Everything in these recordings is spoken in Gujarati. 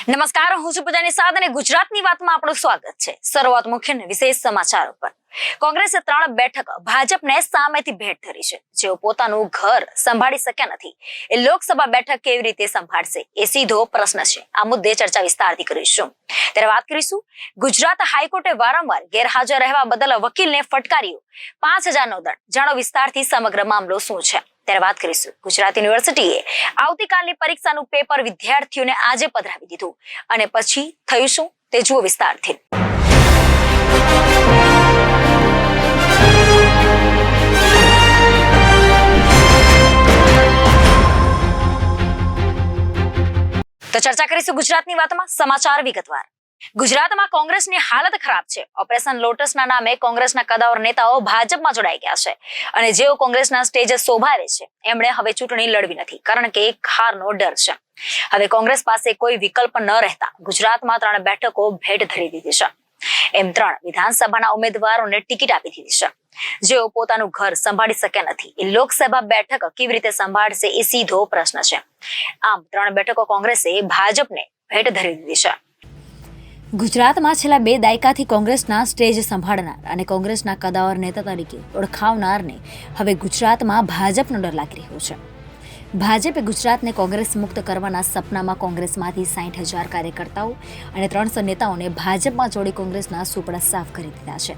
નમસ્કાર, હું છું પૂજાની સાથ અને ગુજરાતની વાતમાં આપણું સ્વાગત છે। શરૂઆત મુખ્ય અને વિશેષ સમાચારો પર। કોંગ્રેસે 3 બેઠક ભાજપને સામેથી ભેટ ધરી છે। જેઓ પોતાનું ઘર સંભાળી શક્યા નથી એ લોકસભા બેઠક કેવી રીતે સંભાળશે એ સીધો પ્રશ્ન છે। આ મુદ્દે ચર્ચા વિસ્તારથી કરીશું। ત્યારે વાત કરીશું ગુજરાત હાઈકોર્ટે વારંવાર ગેરહાજર રહેવા બદલ વકીલને ફટકાર્યો 5000નો દંડ। જાણો વિસ્તારથી સમગ્ર મામલો શું છે। ત્યારે વાત કરીશું ગુજરાત યુનિવર્સિટીએ આવતીકાલની પરીક્ષાનું પેપર વિદ્યાર્થીઓને આજે પધરાવી દીધું અને પછી થયું શું તે જુઓ વિસ્તારથી। તો ચર્ચા કરીશું ગુજરાતની વાતમાં। સમાચાર વિગતવાર। ગુજરાતમાં કોંગ્રેસની હાલત ખરાબ છે। ઓપરેશન લોટસના નામે કોંગ્રેસના કદાવર નેતાઓ ભાજપમાં જોડાઈ ગયા છે અને જેઓ કોંગ્રેસના સ્ટેજ શોભાવે છે એમણે હવે ચૂંટણી લડવી નથી, કારણ કે એક હારનો ડર છે। હવે કોંગ્રેસ પાસે કોઈ વિકલ્પ ન રહેતા ગુજરાતમાં 3 બેઠકો ભેટ ધરી દીધી છે। એમ 3 વિધાનસભાના ઉમેદવારોને ટિકિટ આપી દીધી છે। જેઓ પોતાનું ઘર સંભાળી શક્યા નથી એ લોકસભા બેઠક કેવી રીતે સંભાળશે એ સીધો પ્રશ્ન છે। આમ 3 બેઠકો કોંગ્રેસે ભાજપને ભેટ ધરી દીધી છે। ગુજરાતમાં છેલ્લા 2 દાયકાથી કોંગ્રેસના સ્ટેજ સંભાળનાર અને કોંગ્રેસના કદાવર નેતા તરીકે ઓળખાવનારને હવે ગુજરાતમાં ભાજપનો ડર લાગી રહ્યો છે। ભાજપે ગુજરાતને કોંગ્રેસ મુક્ત કરવાના સપનામાં કોંગ્રેસમાંથી 60,000 કાર્યકર્તાઓ અને 300 નેતાઓને ભાજપમાં જોડી કોંગ્રેસના સુપડા સાફ કરી દીધા છે।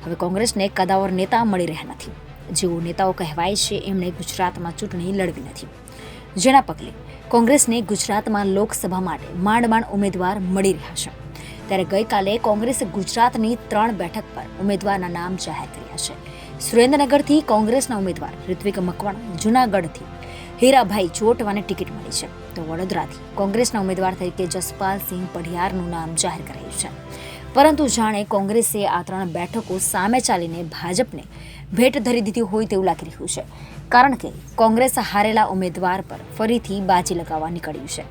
હવે કોંગ્રેસને કદાવર નેતા મળી રહ્યા નથી। જેઓ નેતાઓ કહેવાય છે એમણે ગુજરાતમાં ચૂંટણી લડવી નથી, જેના પગલે કોંગ્રેસને ગુજરાતમાં લોકસભા માટે માંડ ઉમેદવાર મળી રહ્યા છે। ત્યારે ગઈકાલે કોંગ્રેસે ગુજરાતની 3 બેઠક પર ઉમેદવારના નામ જાહેર કર્યા છે। સુરેન્દ્રનગરથી કોંગ્રેસના ઉમેદવાર ઋત્વિક મકવાણા, જૂનાગઢથી હીરાભાઈ જોટવાને ટિકિટ મળી છે, તો વડોદરાથી કોંગ્રેસના ઉમેદવાર તરીકે જસપાલસિંહ પઢિયારનું નામ જાહેર કરાયું છે। પરંતુ જાણે કોંગ્રેસે આ 3 બેઠકો સામે ચાલીને ભાજપને ભેટ ધરી દીધી હોય તેવું લાગી રહ્યું છે, કારણ કે કોંગ્રેસ હારેલા ઉમેદવાર પર ફરીથી બાજી લગાવવા નીકળ્યું છે।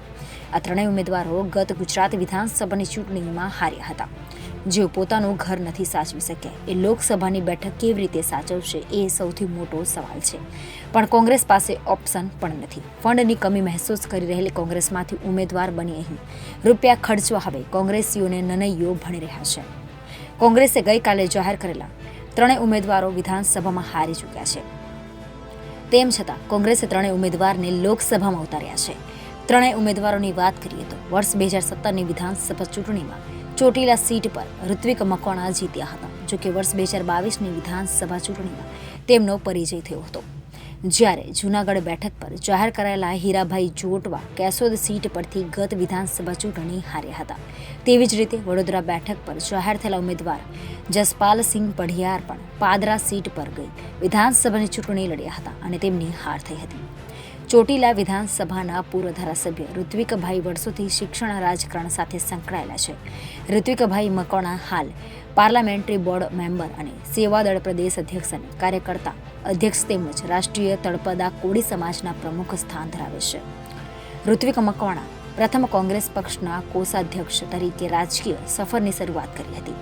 આ 3 ઉમેદવારો ગત ગુજરાત વિધાનસભાની ચૂંટણીમાં હાર્યા હતા। જેઓ પોતાનું ઘર નથી સાચવી શક્યા એ લોકસભાની બેઠક કેવી રીતે સાચવશે એ સૌથી મોટો સવાલ છે। પણ કોંગ્રેસ પાસે ઓપ્શન પણ નથી। ફંડની કમી મહેસૂસ કરી રહેલી કોંગ્રેસમાંથી ઉમેદવાર બની અહીં રૂપિયા ખર્ચવા હવે કોંગ્રેસીઓને નનૈયો ભણી રહ્યા છે। કોંગ્રેસે ગઈકાલે જાહેર કરેલા 3 ઉમેદવારો વિધાનસભામાં હારી ચૂક્યા છે। તેમ છતાં કોંગ્રેસે 3 ઉમેદવારને લોકસભામાં ઉતાર્યા છે। 3 ઉમેદવારોની વાત કરીએ તો વર્ષ 2017ની વિધાનસભા ચૂંટણીમાં ચોટીલા સીટ પર ઋત્વિક મકવાણા જીત્યા હતા। જોકે વર્ષ 2022ની વિધાનસભા ચૂંટણીમાં તેમનો પરિચય થયો હતો, જ્યારે જૂનાગઢ બેઠક પર જાહેર કરાયેલા હીરાભાઈ જોટવા કેશોદ સીટ પરથી ગત વિધાનસભા ચૂંટણી હાર્યા હતા। તેવી જ રીતે વડોદરા બેઠક પર જાહેર થયેલા ઉમેદવાર જસપાલસિંહ પઢિયાર પણ પાદરા સીટ પર ગઈ વિધાનસભાની ચૂંટણી લડ્યા હતા અને તેમની હાર થઈ હતી। ચોટીલા વિધાનસભાના પૂર્વ ધારાસભ્ય ઋત્વિકભાઈ વર્ષોથી શિક્ષણ રાજકારણ સાથે સંકળાયેલા છે। ઋત્વિકભાઈ મકવાણા હાલ પાર્લામેન્ટરી બોર્ડ મેમ્બર અને સેવાદળ પ્રદેશ અધ્યક્ષ અને કાર્યકર્તા અધ્યક્ષ તેમજ રાષ્ટ્રીય તળપદા કોળી સમાજના પ્રમુખ સ્થાન ધરાવે છે। ઋત્વિક મકવાણા પ્રથમ કોંગ્રેસ પક્ષના કોષાધ્યક્ષ તરીકે રાજકીય સફરની શરૂઆત કરી હતી।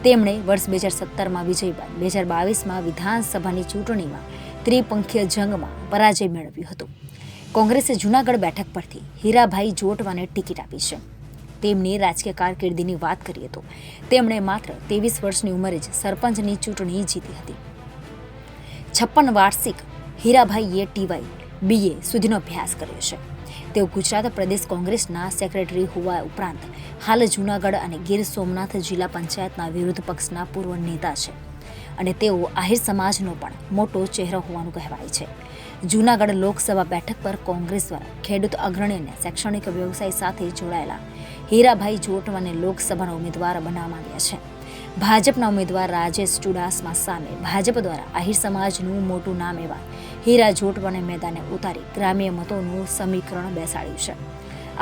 તેમણે વર્ષ 2017માં વિજય બાદ 2022માં વિધાનસભાની ચૂંટણીમાં ત્રિપંખીય જંગમાં પરાજય મેળવ્યો હતો। કોંગ્રેસે જૂનાગઢ બેઠક પરથી હીરાભાઈ જોટવાને ટિકિટ આપી છે। તેમની રાજકીય કારકિર્દીની વાત કરીએ તો તેમણે માત્ર 23 વર્ષની ઉંમરે જ સરપંચની ચૂંટણી જીતી હતી। 56 વાર્ષિક હીરાભાઈએ TY BA સુધીનો અભ્યાસ કર્યો છે। તેઓ ગુજરાત પ્રદેશ કોંગ્રેસના સેક્રેટરી હોવા ઉપરાંત હાલ જૂનાગઢ અને ગીર સોમનાથ જિલ્લા પંચાયતના વિરોધ પક્ષના પૂર્વ નેતા છે અને તેઓ આહિર સમાજનો પણ મોટો ચહેરો હોવાનું કહેવાય છે। જૂનાગઢ લોકસભા બેઠક પર કોંગ્રેસ દ્વારા ખેડૂત અગ્રણી અને શૈક્ષણિક વ્યવસાય સાથે જોડાયેલા હીરાભાઈ જોટવાને લોકસભાના ઉમેદવાર બનાવવામાં આવ્યા છે। ભાજપના ઉમેદવાર રાજેશ ચુડાસમા સામે ભાજપ દ્વારા આહિર સમાજનું મોટું નામ એવા હીરા જોટવાને મેદાને ઉતારી ગ્રામ્ય મતોનું સમીકરણ બેસાડ્યું છે।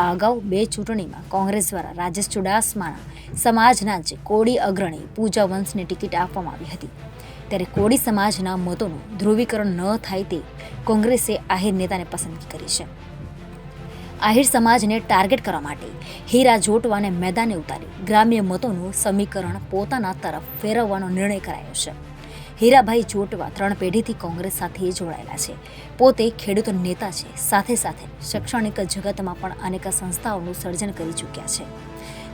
આ અગાઉ 2 ચૂંટણીમાં કોંગ્રેસ દ્વારા રાજેશ ચુડાસમાના સમાજના જ કોળી અગ્રણી પૂજા વંશને ટિકિટ આપવામાં આવી હતી। ત્યારે કોળી સમાજના મતોનું ધ્રુવીકરણ ન થાય તે કોંગ્રેસે આહિર નેતાને પસંદગી કરી છે। આહિર સમાજને ટાર્ગેટ કરવા માટે હીરા જોટવાને મેદાને ઉતારી ગ્રામ્ય મતોનું સમીકરણ પોતાના તરફ ફેરવવાનો નિર્ણય કરાયો છે। હીરાભાઈ જોટવા 3 પેઢીથી કોંગ્રેસ સાથે જોડાયેલા છે. પોતે ખેડૂત નેતા છે. સાથે સાથે શૈક્ષણિક જગતમાં પણ અનેક સંસ્થાઓનું સર્જન કરી ચૂક્યા છે.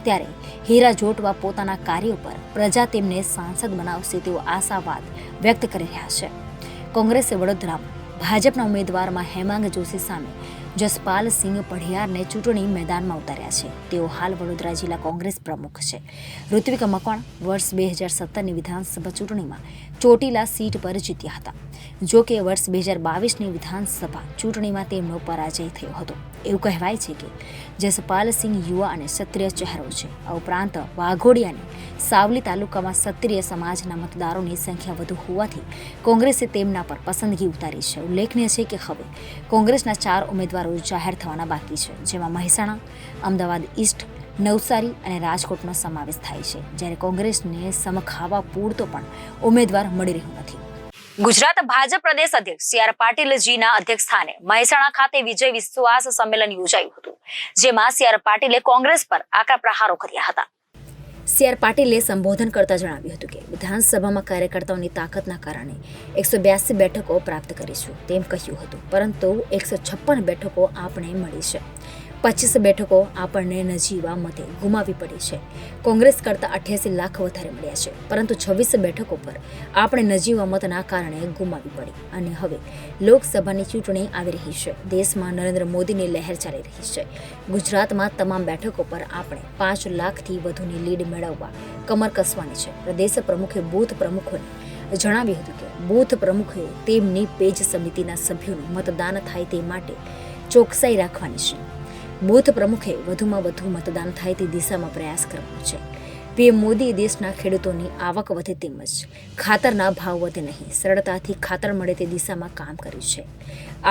ત્યારે હીરા જોટવા પોતાના કાર્યો પર પ્રજા તેમને સાંસદ બનાવશે તેવો આશાવાદ વ્યક્ત કરી રહ્યા છે. કોંગ્રેસે વડોદરામાં ભાજપના ઉમેદવારમાં હેમાંગ જોશી સામે જસપાલસિંહ પઢિયારને ચૂંટણી મેદાનમાં ઉતાર્યા છે. તેઓ હાલ વડોદરા જિલ્લા કોંગ્રેસ પ્રમુખ છે. ઋત્વિક મકવાણ વર્ષ 2017ની વિધાનસભા ચૂંટણીમાં ચોટીલા સીટ પર જીત્યા હતા. જો કે વર્ષ 2022ની વિધાનસભા ચૂંટણીમાં તેમનો પરાજય થયો હતો. એવું કહેવાય છે કે જસપાલસિંહ યુવા અને ક્ષત્રિય ચહેરો છે. આ ઉપરાંત વાઘોડિયા અને સાવલી તાલુકામાં ક્ષત્રિય સમાજના મતદારોની સંખ્યા વધુ હોવાથી કોંગ્રેસે તેમના પર પસંદગી ઉતારી છે. ઉલ્લેખનીય છે કે હવે કોંગ્રેસના 4 ઉમેદવારો જાહેર થવાના બાકી છે, જેમાં મહેસાણા, અમદાવાદ ઈસ્ટ, નવસારી અને રાજકોટનો સમાવેશ થાય છે. જ્યારે કોંગ્રેસને સમખાવા પૂરતો પણ ઉમેદવાર મળી રહ્યો નથી. ગુજરાત ભાજપ પ્રદેશ અધ્યક્ષ સી.આર. પાટીલજીના અધ્યક્ષ સ્થાને મહેસાણા ખાતે વિજય વિશ્વાસ સંમેલન યોજાયું હતું, જેમાં સી.આર. પાટીલે કોંગ્રેસ પર આકરા પ્રહારો કર્યા હતા. સી.આર. પાટીલે સંબોધન કરતા જણાવ્યું હતું કે વિધાનસભામાં કાર્યકર્તાઓની તાકાતના કારણે 182 બેઠકો પ્રાપ્ત કરીશું તેમ કહ્યું હતું, પરંતુ 156 બેઠકો આપણે મળી છે. 25 બેઠકો આપણને નજીવા મતે ગુમાવી પડી છે. કોંગ્રેસ કરતાં 88 લાખ વધારે મળ્યા છે, પરંતુ 26 બેઠકો પર આપણે નજીવા મતના કારણે ગુમાવી પડી. અને હવે લોકસભાની ચૂંટણી આવી રહી છે. દેશમાં નરેન્દ્ર મોદીની લહેર ચાલી રહી છે. ગુજરાતમાં તમામ બેઠકો પર આપણે 5 લાખથી વધુની લીડ મેળવવા કમર કસવાની છે. પ્રદેશ પ્રમુખે બૂથ પ્રમુખોને જણાવ્યું હતું કે બૂથ પ્રમુખે તેમની પેજ સમિતિના સભ્યોનું મતદાન થાય તે માટે ચોકસાઈ રાખવાની છે. બૂથ પ્રમુખે વધુમાં વધુ મતદાન થાય તે દિશામાં પ્રયાસ કરવાનો છે. પીએમ મોદીએ દેશના ખેડૂતોની આવક વધે તેમજ ખાતરના ભાવ વધે નહીં, સરળતાથી ખાતર મળે તે દિશામાં કામ કર્યું છે.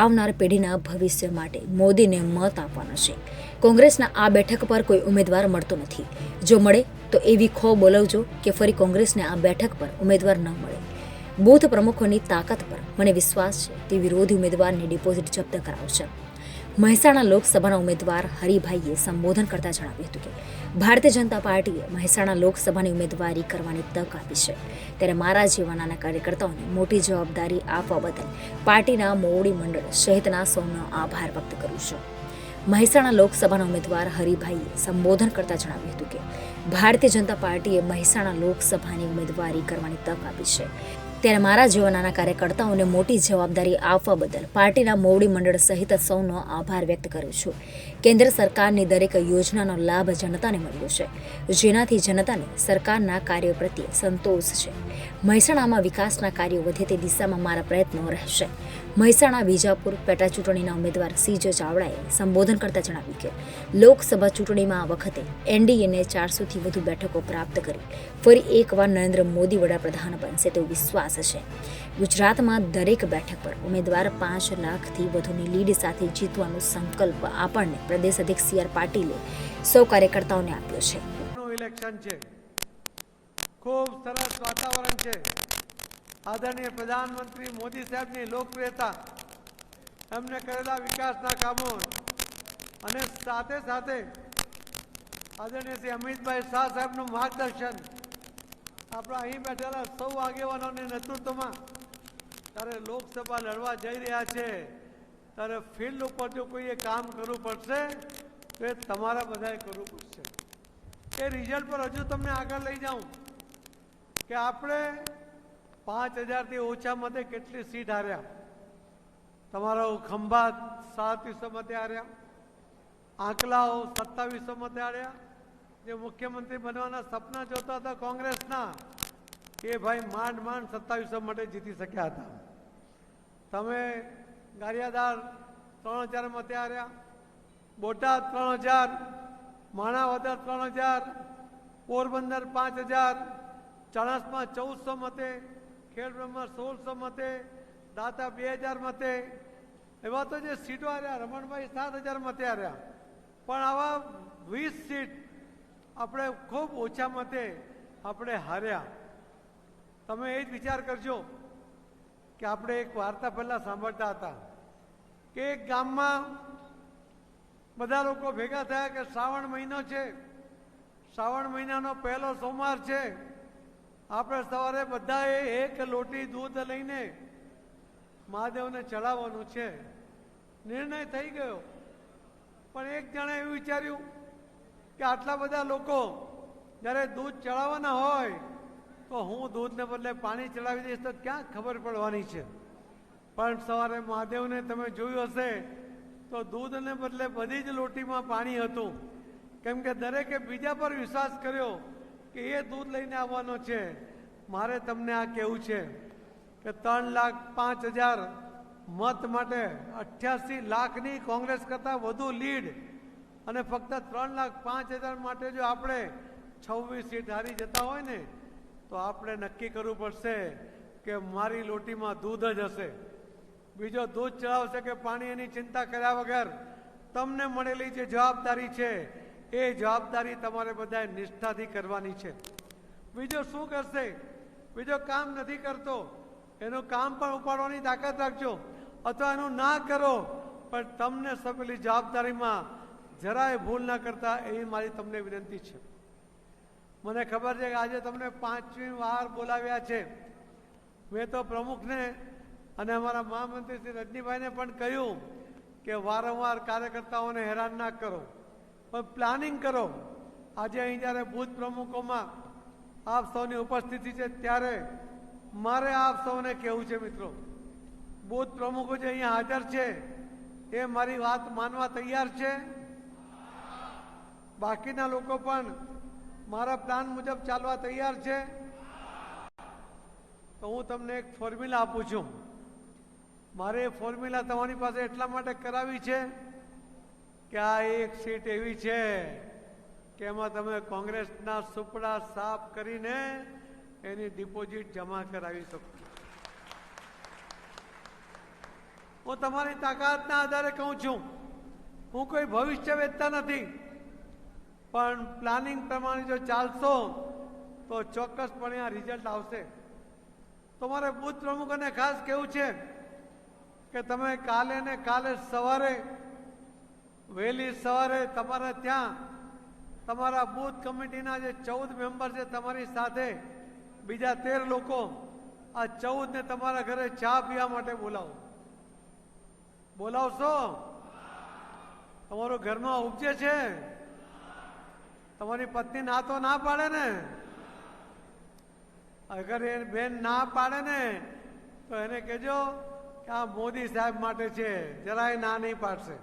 આવનાર પેઢીના ભવિષ્ય માટે મોદીને મત આપવાનો છે. કોંગ્રેસના આ બેઠક પર કોઈ ઉમેદવાર મળતો નથી. જો મળે તો એવી ખો બોલાવજો કે ફરી કોંગ્રેસને આ બેઠક પર ઉમેદવાર ન મળે. બૂથ પ્રમુખોની તાકાત પર મને વિશ્વાસ છે તે વિરોધી ઉમેદવારની ડિપોઝિટ જપ્ત કરાવશે. મહેસાણા લોકસભાના ઉમેદવાર હરિભાઈએ સંબોધન કરતા જણાવ્યું હતું કે ભારતીય જનતા પાર્ટીએ મહેસાણા લોકસભાની ઉમેદવારી કરવાની તક આપી છે. ત્યારે મારા જેવા નાના કાર્યકર્તાઓને મોટી જવાબદારી આપવા બદલ પાર્ટીના મોવડી મંડળ સહિતના સૌનો આભાર વ્યક્ત કરું છું. મહેસાણા લોકસભાના ઉમેદવાર હરિભાઈએ સંબોધન કરતા જણાવ્યું હતું કે ભારતીય જનતા પાર્ટીએ મહેસાણા લોકસભાની ઉમેદવારી કરવાની તક આપી છે. ત્યારે મારા જેવા નાના કાર્યકર્તાઓને મોટી જવાબદારી આપવા બદલ પાર્ટીના મોવડી મંડળ સહિત સૌનો આભાર વ્યક્ત કરું છું. કેન્દ્ર સરકારની દરેક યોજનાનો લાભ જનતાને મળ્યો છે, જેનાથી જનતાને સરકારના કાર્યો પ્રત્યે સંતોષ છે. મહેસાણામાં વિકાસના કાર્યો વધે તે દિશામાં મારા પ્રયત્નો રહેશે. મહેસાણા વિજાપુર પેટા ચૂંટણીના ઉમેદવાર સી.જે. ચાવડાએ સંબોધન કરતા જણાવ્યું કે લોકસભા ચૂંટણીમાં આ વખતે એનડીએને 400થી વધુ બેઠકો પ્રાપ્ત કરી ફરી એકવાર નરેન્દ્ર મોદી વડાપ્રધાન બનશે તેવો વિશ્વાસ છે. ગુજરાતમાં દરેક બેઠક પર ઉમેદવાર 5 લાખથી વધુની લીડ સાથે જીતવાનો સંકલ્પ આપણને પ્રદેશ અધ્યક્ષ સી.આર. પાટીલે સૌ કાર્યકર્તાઓને આપ્યો છે. ઇલેક્શન છે, ખૂબ સરસ વાતાવરણ છે. આદરણીય પ્રધાનમંત્રી મોદી સાહેબની લોકપ્રિયતા, એમને કરેલા વિકાસના કામો અને સાથે સાથે આદરણીય શ્રી અમિતભાઈ શાહ સાહેબનું માર્ગદર્શન આપણા અહીં બેઠેલા સૌ આગેવાનોની નેતૃત્વમાં ત્યારે લોકસભા લડવા જઈ રહ્યા છે ત્યારે ફિલ્ડ ઉપર જો કોઈએ કામ કરવું પડશે તો એ તમારા બધાએ કરવું પડશે. એ રિઝલ્ટ પર હજુ તમને આગળ લઈ જાઉં કે આપણે 5000થી ઓછા મતે કેટલી સીટ હાર્યા. તમારો ખંભાત 3700 મતે હાર્યા, આંકલાઓ 2700 મતે હાર્યા. જે મુખ્યમંત્રી બનવાના સપના જોતા હતા કોંગ્રેસના, એ ભાઈ માંડ 2700 માટે જીતી શક્યા હતા. તમે ગારિયાદાર 3000 મતે હાર્યા, બોટાદ 3000, માણાવદર 3000, પોરબંદર 5000, ચાણસ્મા 1400 મતે, ખેડબ્રહ્મા 1600 મતે, દાતા 2000 મતે. એવા તો જે સીટો હાર્યા, રમણભાઈ 7000 મતે હાર્યા. પણ આવા 20 સીટ આપણે ખૂબ ઓછા મતે આપણે હાર્યા. તમે એ જ વિચાર કરજો કે આપણે એક વાર્તા પહેલાં સાંભળતા હતા કે એક ગામમાં બધા લોકો ભેગા થયા કે શ્રાવણ મહિનો છે, શ્રાવણ મહિનાનો પહેલો સોમવાર છે, આપણે સવારે બધાએ એક લોટી દૂધ લઈને મહાદેવને ચડાવવાનું છે. નિર્ણય થઈ ગયો, પણ એક જણે એવું વિચાર્યું કે આટલા બધા લોકો જ્યારે દૂધ ચડાવવાના હોય તો હું દૂધને બદલે પાણી ચડાવી દઈશ તો ક્યાં ખબર પડવાની છે. પણ સવારે મહાદેવને તમે જોયું હશે તો દૂધને બદલે બધી જ લોટીમાં પાણી હતું, કેમ કે દરેકે બીજા પર વિશ્વાસ કર્યો કે એ દૂધ લઈને આવવાનો છે. મારે તમને આ કહેવું છે કે 3,05,000 મત માટે 88 લાખની કોંગ્રેસ કરતાં વધુ લીડ અને ફક્ત 3,05,000 માટે જો આપણે 26 સીટ હારી જતા હોય ને તો આપણે નક્કી કરવું પડશે કે મારી લોટીમાં દૂધ જ હશે. બીજો દૂધ ચડાવશે કે પાણી, એની ચિંતા કર્યા વગર તમને મળેલી જે જવાબદારી છે એ જવાબદારી તમારે બધાએ નિષ્ઠાથી કરવાની છે. બીજો શું કરશે? બીજો કામ નથી કરતો એનું કામ પણ ઉપાડવાની તાકાત રાખજો, અથવા એનું ના કરો પણ તમને સોંપેલી જવાબદારીમાં જરાય ભૂલ ના કરતા એવી મારી તમને વિનંતી છે. મને ખબર છે કે આજે તમને 5મી વાર બોલાવ્યા છે. મેં તો પ્રમુખને અને અમારા મહામંત્રી શ્રી રજનીભાઈને પણ કહ્યું કે વારંવાર કાર્યકર્તાઓને હેરાન ના કરો, પણ પ્લાનિંગ કરો. આજે અહીં જ્યારે બૂથ પ્રમુખોમાં આપ સૌની ઉપસ્થિતિ છે ત્યારે મારે આપ સૌને કહેવું છે મિત્રો, બૂથ પ્રમુખો જે અહીંયા હાજર છે એ મારી વાત માનવા તૈયાર છે? બાકીના લોકો પણ મારા પ્લાન મુજબ ચાલવા તૈયાર છે? તો હું તમને એક ફોર્મ્યુલા આપું છું. મારે એ ફોર્મ્યુલા તમારી પાસે એટલા માટે કરાવી છે કે આ એક સીટ એવી છે કે એમાં તમે કોંગ્રેસના સુપડા સાફ કરીને એની ડિપોઝિટ જમા કરાવી શકો. હું તમારી તાકાતના આધારે કહું છું, હું કોઈ ભવિષ્ય વેચતા નથી, પણ પ્લાનિંગ પ્રમાણે જો ચાલશો તો ચોક્કસપણે આ રિઝલ્ટ આવશે. તો મારે બૂથ પ્રમુખોને ખાસ કહેવું છે કે તમે કાલે સવારે વહેલી સવારે તમારા ત્યાં તમારા બૂથ કમિટીના જે 14 મેમ્બર છે તમારી સાથે બીજા 13 લોકો, આ 14ને તમારા ઘરે ચા પીવા માટે બોલાવો. બોલાવશો? તમારું ઘરમાં ઉપજે છે? તમારી પત્ની ના તો ના પાડે ને? અગર એ બેન ના પાડે ને તો એને કહેજો કે આ મોદી સાહેબ માટે છે, જરાય ના નહીં પાડશે.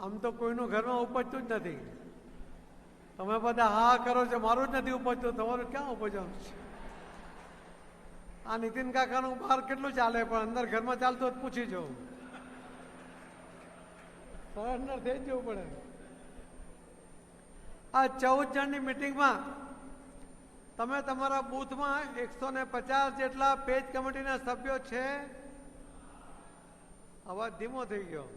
આમ તો કોઈનું ઘરમાં ઉપજતું જ નથી. તમે બધા હા કરો છો, મારું જ નથી ઉપજતું, તમારું ક્યાં ઉપજવાનું છે? આ નીતિન કાકાનું બહાર કેટલું ચાલે પણ અંદર ઘરમાં ચાલતું જ પૂછી જાઉં. સરેન્ડર થઈ જવું પડે. આ 14 જણની મિટિંગમાં તમે તમારા બૂથમાં 150 જેટલા પેજ કમિટીના સભ્યો છે? અવાજ ધીમો થઈ ગયો.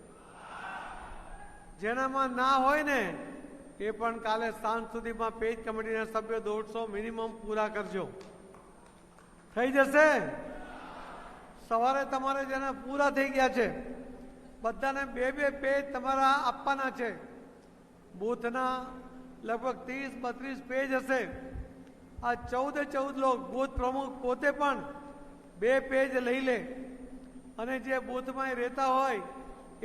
જેનામાં ના હોય ને એ પણ કાલે સાંજ સુધીમાં પેજ કમિટીના સભ્યો 150 મિનિમમ પૂરા કરજો. થઈ જશે? સવારે તમારે જેના પૂરા થઈ ગયા છે બધાને 2-2 પેજ તમારા આપવાના છે. બૂથના લગભગ 30-32 પેજ હશે. આ 14 લોક બૂથ પ્રમુખ પોતે પણ 2 પેજ લઈ લે અને જે બૂથમાં રહેતા હોય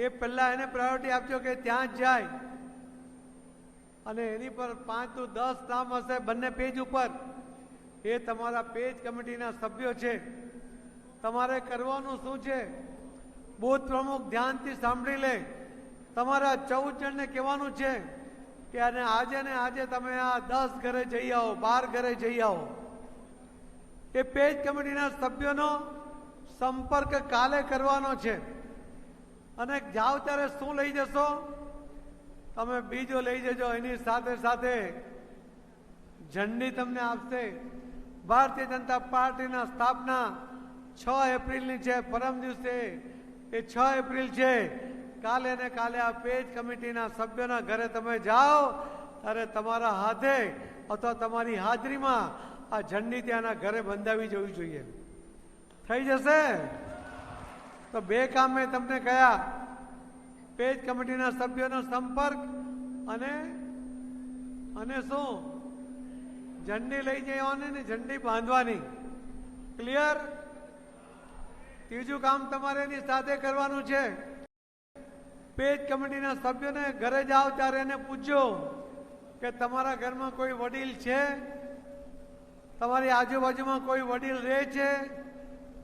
એ પહેલા એને પ્રાયોરિટી આપજો કે ત્યાં જ જાય. અને એની પર 5 to 10 નામ હશે બંને પેજ ઉપર. એ તમારા પેજ કમિટીના સભ્યો છે. તમારે કરવાનું શું છે? બૂથ પ્રમુખ ધ્યાનથી સાંભળી લે. તમારા 14 જણને કહેવાનું છે કે આજે ને આજે તમે આ 10 ઘરે જઈ આવો, 12 ઘરે જઈ આવો. એ પેજ કમિટીના સભ્યોનો સંપર્ક કાલે કરવાનો છે. અને જાઓ ત્યારે શું લઈ જશો? તમે બીજો લઈ જજો. એની સાથે સાથે ઝંડી તમને આપશે. ભારતીય જનતા પાર્ટીના સ્થાપના 6 એપ્રિલની છે, પરમ દિવસે એ 6 એપ્રિલ છે. કાલે ને કાલે આ પેજ કમિટીના સભ્યોના ઘરે તમે જાઓ ત્યારે તમારા હાથે અથવા તમારી હાજરીમાં આ ઝંડી ત્યાંના ઘરે બંધાવી જવી જોઈએ. થઈ જશે? તો 2 કામ મેં તમને કહ્યા, પેજ કમિટીના સભ્યોનો સંપર્ક અને અને શું ઝંડી લઈ જવાની ને ઝંડી બાંધવાની. ક્લિયર? ત્રીજું કામ તમારે એની સાથે કરવાનું છે. પેજ કમિટીના સભ્યોને ઘરે જાઓ ત્યારે એને પૂછજો કે તમારા ઘરમાં કોઈ વડીલ છે, તમારી આજુબાજુમાં કોઈ વડીલ રહે છે.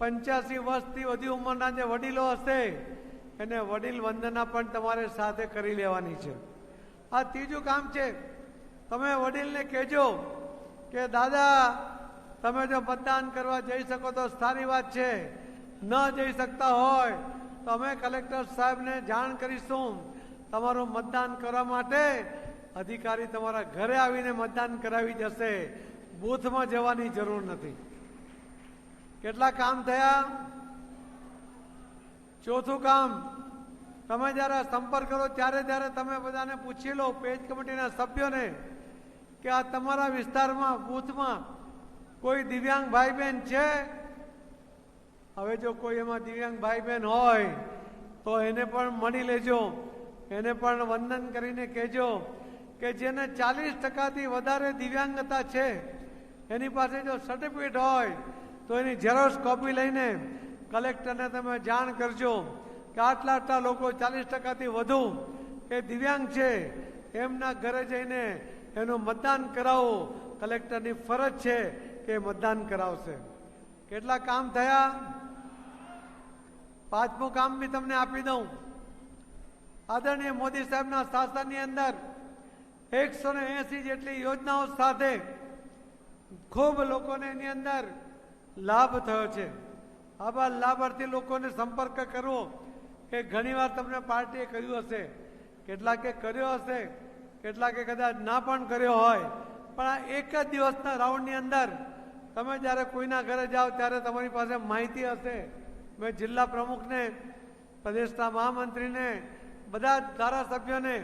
85 વર્ષથી વધુ ઉંમરના જે વડીલો હશે એને વડીલ વંદના પણ તમારે સાથે કરી લેવાની છે. આ ત્રીજું કામ છે. તમે વડીલને કહેજો કે દાદા તમે જો મતદાન કરવા જઈ શકો તો સારી વાત છે, ન જઈ શકતા હોય તો અમે કલેક્ટર સાહેબને જાણ કરીશું. તમારું મતદાન કરવા માટે અધિકારી તમારા ઘરે આવીને મતદાન કરાવી જશે. બૂથમાં જવાની જરૂર નથી. કેટલા કામ થયા? ચોથું કામ, તમે જ્યારે સંપર્ક કરો ત્યારે તમે બધાને પૂછી લો, પેજ કમિટીના સભ્યોને, કે આ તમારા વિસ્તારમાં બૂથમાં કોઈ દિવ્યાંગ ભાઈ બહેન છે? હવે જો કોઈ એમાં દિવ્યાંગ ભાઈ બહેન હોય તો એને પણ મળી લેજો, એને પણ વંદન કરીને કહેજો કે જેને 40%થી વધારે દિવ્યાંગતા છે એની પાસે જો સર્ટિફિકેટ હોય તો એની ઝેરોક્ષ કોપી લઈને કલેક્ટરને તમે જાણ કરજો કે આટલા લોકો 40%થી વધુ એ દિવ્યાંગ છે, એમના ઘરે જઈને એનું મતદાન કરાવો. કલેક્ટરની ફરજ છે કે મતદાન કરાવશે. કેટલા કામ થયા? પાંચમું કામ બી તમને આપી દઉં. આદરણીય મોદી સાહેબના શાસનની અંદર 180 જેટલી યોજનાઓ સાથે ખૂબ લોકોને એની અંદર લાભ થયો છે. આવા લાભાર્થી લોકોને સંપર્ક કરવો એ ઘણીવાર તમને પાર્ટીએ કર્યું હશે, કેટલાકે કર્યો હશે, કેટલાકે કદાચ ના પણ કર્યો હોય. પણ આ એક જ દિવસના રાઉન્ડની અંદર તમે જ્યારે કોઈના ઘરે જાઓ ત્યારે તમારી પાસે માહિતી હશે. મેં જિલ્લા પ્રમુખને, પ્રદેશના મહામંત્રીને, બધા જ ધારાસભ્યોને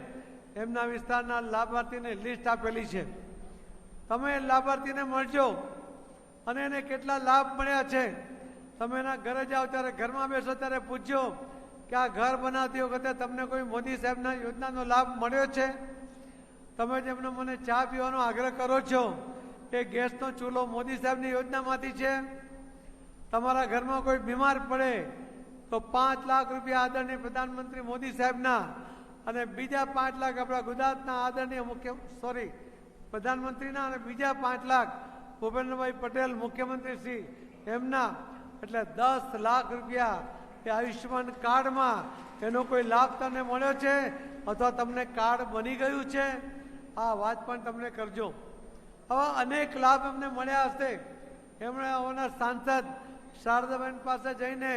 એમના વિસ્તારના લાભાર્થીને લિસ્ટ આપેલી છે. તમે લાભાર્થીને મળજો અને એને કેટલા લાભ મળ્યા છે તમે એના ઘરે જાઓ ત્યારે ઘરમાં બેસો ત્યારે પૂછજો કે આ ઘર બનાવતી વખતે તમને કોઈ મોદી સાહેબના યોજનાનો લાભ મળ્યો છે? તમે જેમને મને ચા પીવાનો આગ્રહ કરો છો કે ગેસનો ચૂલો મોદી સાહેબની યોજનામાંથી છે? તમારા ઘરમાં કોઈ બીમાર પડે તો 5 લાખ રૂપિયા આદરણીય પ્રધાનમંત્રી મોદી સાહેબના અને બીજા 5 લાખ આપણા ગુજરાતના આદરણીય પ્રધાનમંત્રીના અને બીજા 5 લાખ ભૂપેન્દ્રભાઈ પટેલ મુખ્યમંત્રી શ્રી એમના, એટલે 10 લાખ રૂપિયા એ આયુષ્યમાન કાર્ડમાં એનો કોઈ લાભ તમને મળ્યો છે અથવા તમને કાર્ડ બની ગયું છે? આ વાત પણ તમને કરજો. આવા અનેક લાભ એમને મળ્યા હશે. એમણે આવવાના સાંસદ શારદાબેન પાસે જઈને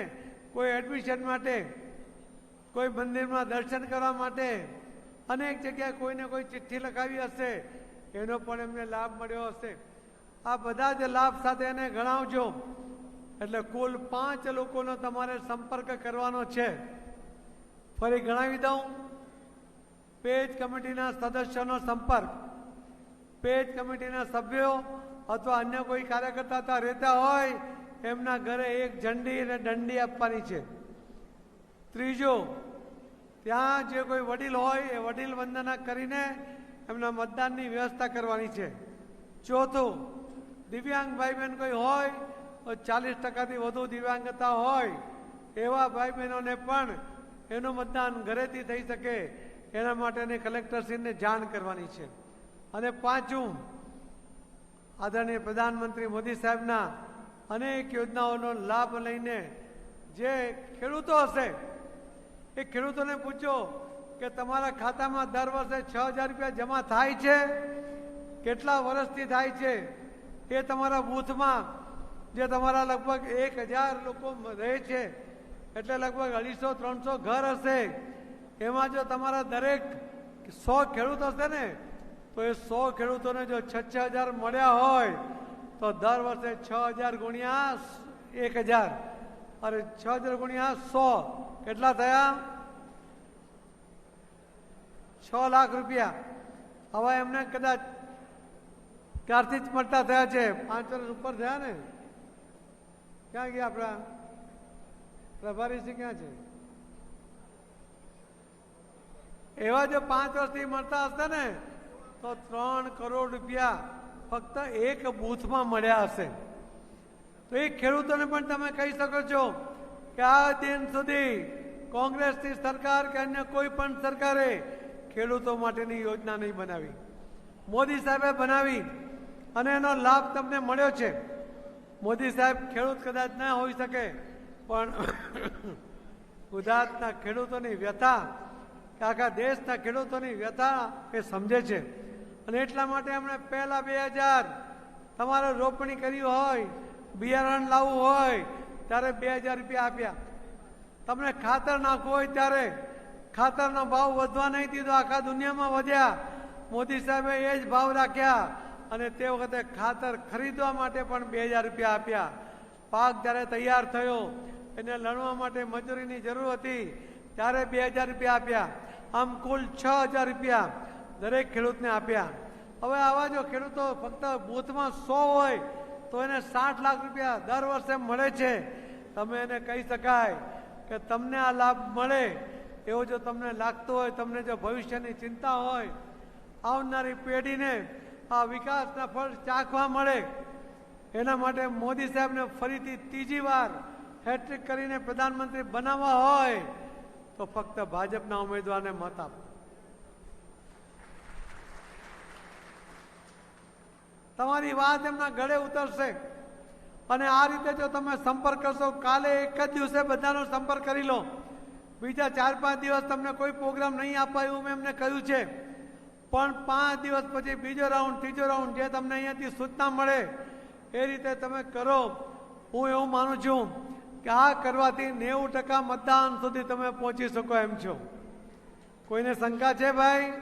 કોઈ એડમિશન માટે, કોઈ મંદિરમાં દર્શન કરવા માટે, અનેક જગ્યાએ કોઈને કોઈ ચિઠ્ઠી લખાવી હશે, એનો પણ એમને લાભ મળ્યો હશે. આ બધા જ લાભ સાથે એને ગણાવજો. એટલે કુલ 5 લોકોનો તમારે સંપર્ક કરવાનો છે. ફરી ગણાવી દઉં. પેજ કમિટીના સદસ્યોનો સંપર્ક, પેજ કમિટીના સભ્યો અથવા અન્ય કોઈ કાર્યકર્તા ત્યાં રહેતા હોય એમના ઘરે એક ઝંડી અને દંડી આપવાની છે. ત્રીજો, ત્યાં જે કોઈ વડીલ હોય એ વડીલ વંદના કરીને એમના મતદાનની વ્યવસ્થા કરવાની છે. ચોથું, દિવ્યાંગ ભાઈ બહેન કોઈ હોય તો 40%થી વધુ દિવ્યાંગતા હોય એવા ભાઈ બહેનોને પણ એનું મતદાન ઘરેથી થઈ શકે એના માટેની કલેક્ટરશ્રીને જાણ કરવાની છે. અને પાંચમું, આદરણીય પ્રધાનમંત્રી મોદી સાહેબના અનેક યોજનાઓનો લાભ લઈને જે ખેડૂતો હશે એ ખેડૂતોને પૂછો કે તમારા ખાતામાં દર વર્ષે 6,000 રૂપિયા જમા થાય છે? કેટલા વર્ષથી થાય છે? એ તમારા બૂથમાં જે તમારા લગભગ 1,000 લોકો રહે છે એટલે લગભગ 250-300 ઘર હશે. એમાં જો તમારા દરેક 100 ખેડૂત હશે ને તો એ 100 ખેડૂતોને જો 6,000 મળ્યા હોય તો દર વર્ષે 6,000 ગુણ્યા 1,000 અને 6,000 ગુણ્યા 100 કેટલા થયા? 6 લાખ રૂપિયા. હવે એમને કદાચ ત્યારથી જ મળતા થયા છે, 5 વર્ષ ઉપર થયા ને. ક્યાં ગયા આપણા પ્રભારીશ્રી? ક્યાં છે? એવા જો 5 વર્ષથી મળતા હશે ને તો 3 કરોડ રૂપિયા ફક્ત એક બૂથમાં મળ્યા હશે. તો એ ખેડૂતોને પણ તમે કહી શકો છો કે આ દિન સુધી કોંગ્રેસની સરકાર કે અન્ય કોઈ પણ સરકારે ખેડૂતો માટેની યોજના નહીં બનાવી. મોદી સાહેબે બનાવી અને એનો લાભ તમને મળ્યો છે. મોદી સાહેબ ખેડૂત કદાચ ના હોઈ શકે, પણ ગુજરાતના ખેડૂતોની વ્યથા કે આખા દેશના ખેડૂતોની વ્યથા એ સમજે છે. અને એટલા માટે એમણે પહેલા 2000 તમારે રોપણી કરી હોય, બિયારણ લાવવું હોય ત્યારે 2000 રૂપિયા આપ્યા. તમને ખાતર નાખવું હોય ત્યારે ખાતરનો ભાવ વધવા નહીં દીધો, આખા દુનિયામાં વધ્યા. મોદી સાહેબે એ જ ભાવ રાખ્યા અને તે વખતે ખાતર ખરીદવા માટે પણ 2000 રૂપિયા આપ્યા. પાક જ્યારે તૈયાર થયો એને લણવા માટે મજૂરીની જરૂર હતી ત્યારે 2000 રૂપિયા આપ્યા. આમ કુલ 6000 રૂપિયા દરેક ખેડૂતને આપ્યા. હવે આવા જો ખેડૂતો ફક્ત બૂથમાં 100 હોય તો એને 60 લાખ રૂપિયા દર વર્ષે મળે છે. તમે એને કહી શકાય કે તમને આ લાભ મળે એવું જો તમને લાગતું હોય, તમને જો ભવિષ્યની ચિંતા હોય, આવનારી પેઢીને આ વિકાસના ફળ ચાખવા મળે, એના માટે મોદી સાહેબને ફરીથી ત્રીજી વાર હેટ્રિક કરીને પ્રધાનમંત્રી બનાવવા હોય તો ફક્ત ભાજપના ઉમેદવારને મત આપો. તમારી વાત એમના ગળે ઉતરશે. અને આ રીતે જો તમે સંપર્ક કરશો, કાલે એક જ દિવસે બધાનો સંપર્ક કરી લો, બીજા 4-5 દિવસ તમને કોઈ પ્રોગ્રામ નહીં અપાય એવું મેં એમને કહ્યું છે. પણ 5 દિવસ પછી બીજો રાઉન્ડ, ત્રીજો રાઉન્ડ જે તમને અહીંયાથી સૂચના મળે એ રીતે તમે કરો. હું એવું માનું છું કે આ કરવાથી 90% મતદાન સુધી તમે પહોંચી શકો એમ છો. કોઈને શંકા છે ભાઈ?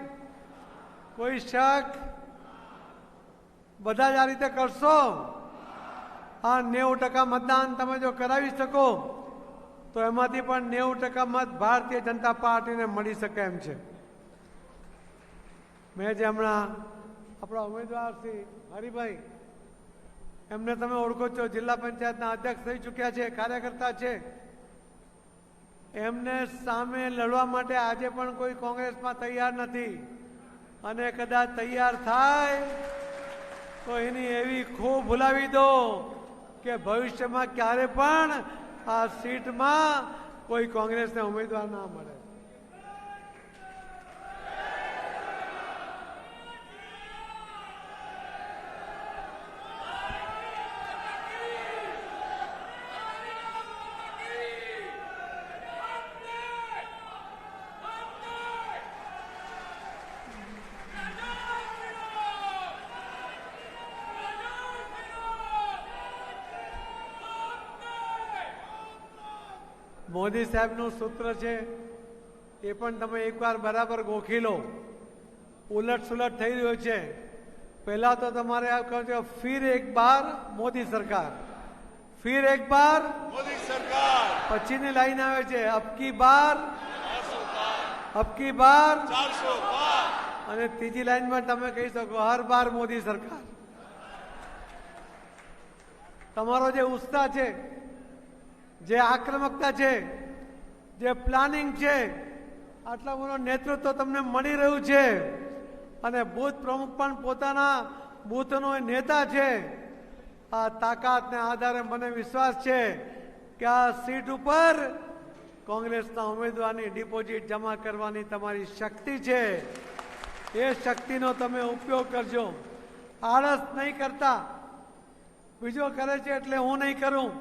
કોઈ શક? બધા જ આ રીતે કરશો? આ 90% મતદાન તમે જો કરાવી શકો તો એમાંથી પણ 90% મત ભારતીય જનતા પાર્ટીને મળી શકે એમ છે. મેં જે હમણાં આપણા ઉમેદવાર શ્રી હરિભાઈ, એમને તમે ઓળખો છો, જિલ્લા પંચાયતના અધ્યક્ષ થઈ ચૂક્યા છે, કાર્યકર્તા છે. એમને સામે લડવા માટે આજે પણ કોઈ કોંગ્રેસમાં તૈયાર નથી. અને કદાચ તૈયાર થાય તો એની એવી ખૂબ ભૂલાવી દો કે ભવિષ્યમાં ક્યારે પણ આ સીટમાં કોઈ કોંગ્રેસને ઉમેદવાર ના મળે. મોદી સાહેબનું સૂત્ર છે એ પણ તમે એકવાર બરાબર ગોખી લો. ઉલટ સુલટ થઈ રહ્યો છે. પહેલા તો તમારે આ કહો છો ફિર એક બાર મોદી સરકાર, ફિર એક બાર મોદી સરકાર, પછીની લાઈન આવે છે અબકી બાર, અબકી બાર, 400 અને ત્રીજી લાઈનમાં તમે કહી શકો હર બાર મોદી સરકાર. તમારો જે ઉત્સાહ છે, જે આક્રમકતા છે, જે પ્લાનિંગ છે, આટલા બધું નેતૃત્વ તમને મળી રહ્યું છે અને બૂથ પ્રમુખ પણ પોતાના બૂથનો નેતા છે. આ તાકાતને આધારે મને વિશ્વાસ છે કે આ સીટ ઉપર કોંગ્રેસના ઉમેદવારની ડિપોઝિટ જમા કરવાની તમારી શક્તિ છે. એ શક્તિનો તમે ઉપયોગ કરજો. આળસ નહીં કરતા. બીજો કરે છે એટલે હું નહીં કરું,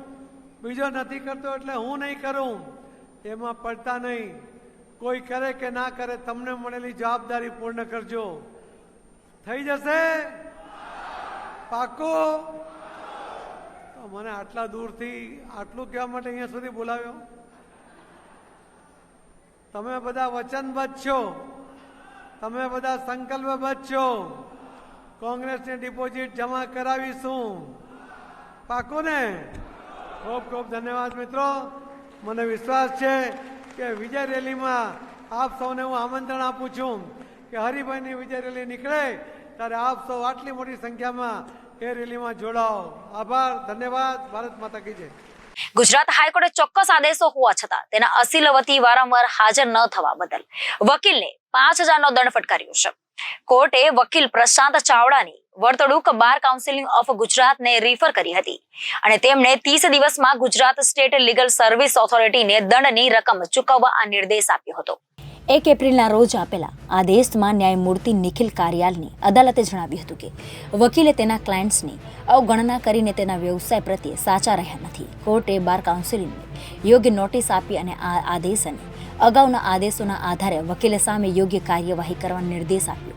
બીજો નથી કરતો એટલે હું નહીં કરું, એમાં પડતા નહીં. કોઈ કરે કે ના કરે, તમને મળેલી જવાબદારી પૂર્ણ કરજો. થઈ જશે? પાકું? તો મને આટલા દૂરથી આટલું કહેવા માટે અહીંયા સુધી બોલાવ્યો. તમે બધા વચનબદ્ધ છો, તમે બધા સંકલ્પબદ્ધ છો. કોંગ્રેસની ડિપોઝિટ જમા કરાવીશું. પાકું ને? ખૂબ ખૂબ ધન્યવાદ મિત્રો. મને વિશ્વાસ છે કે વિજય રેલીમાં આપ સૌને હું આમંત્રણ આપું છું કે હરિભાઈની વિજય રેલી નીકળે ત્યારે આપ સૌ આટલી મોટી સંખ્યામાં એ રેલીમાં જોડાઓ. આભાર, ધન્યવાદ. ભારત માતા કી જય. ગુજરાત હાઈકોર્ટે ચોક્કસ આદેશો હોવા છતાં તેના અસીલ વતી વારંવાર હાજર ન થવા બદલ વકીલને 5000નો દંડ ફટકાર્યો છે. કોર્ટે વકીલ પ્રશાંત ચાવડાની વર્તણૂક બાર કાઉન્સિલ ઓફ ગુજરાતને રિફર કરી હતી અને તેમણે 30 દિવસમાં ગુજરાત સ્ટેટ લીગલ સર્વિસ ઓથોરિટીને દંડની રકમ ચૂકવવા આ નિર્દેશ આપ્યો હતો. 1 એપ્રિલના રોજ આપેલા આદેશમાં ન્યાયમૂર્તિ નિખિલ કારિયાલની અદાલતે જણાવ્યું હતું કે વકીલે તેના ક્લાયન્ટ્સની અવગણના કરીને તેના વ્યવસાય પ્રત્યે સાચા રહ્યા નથી. કોર્ટે બાર કાઉન્સિલને યોગ્ય નોટિસ આપી અને આ આદેશ અને અગાઉના આદેશોના આધારે વકીલે સામે યોગ્ય કાર્યવાહી કરવા નિર્દેશ આપ્યો.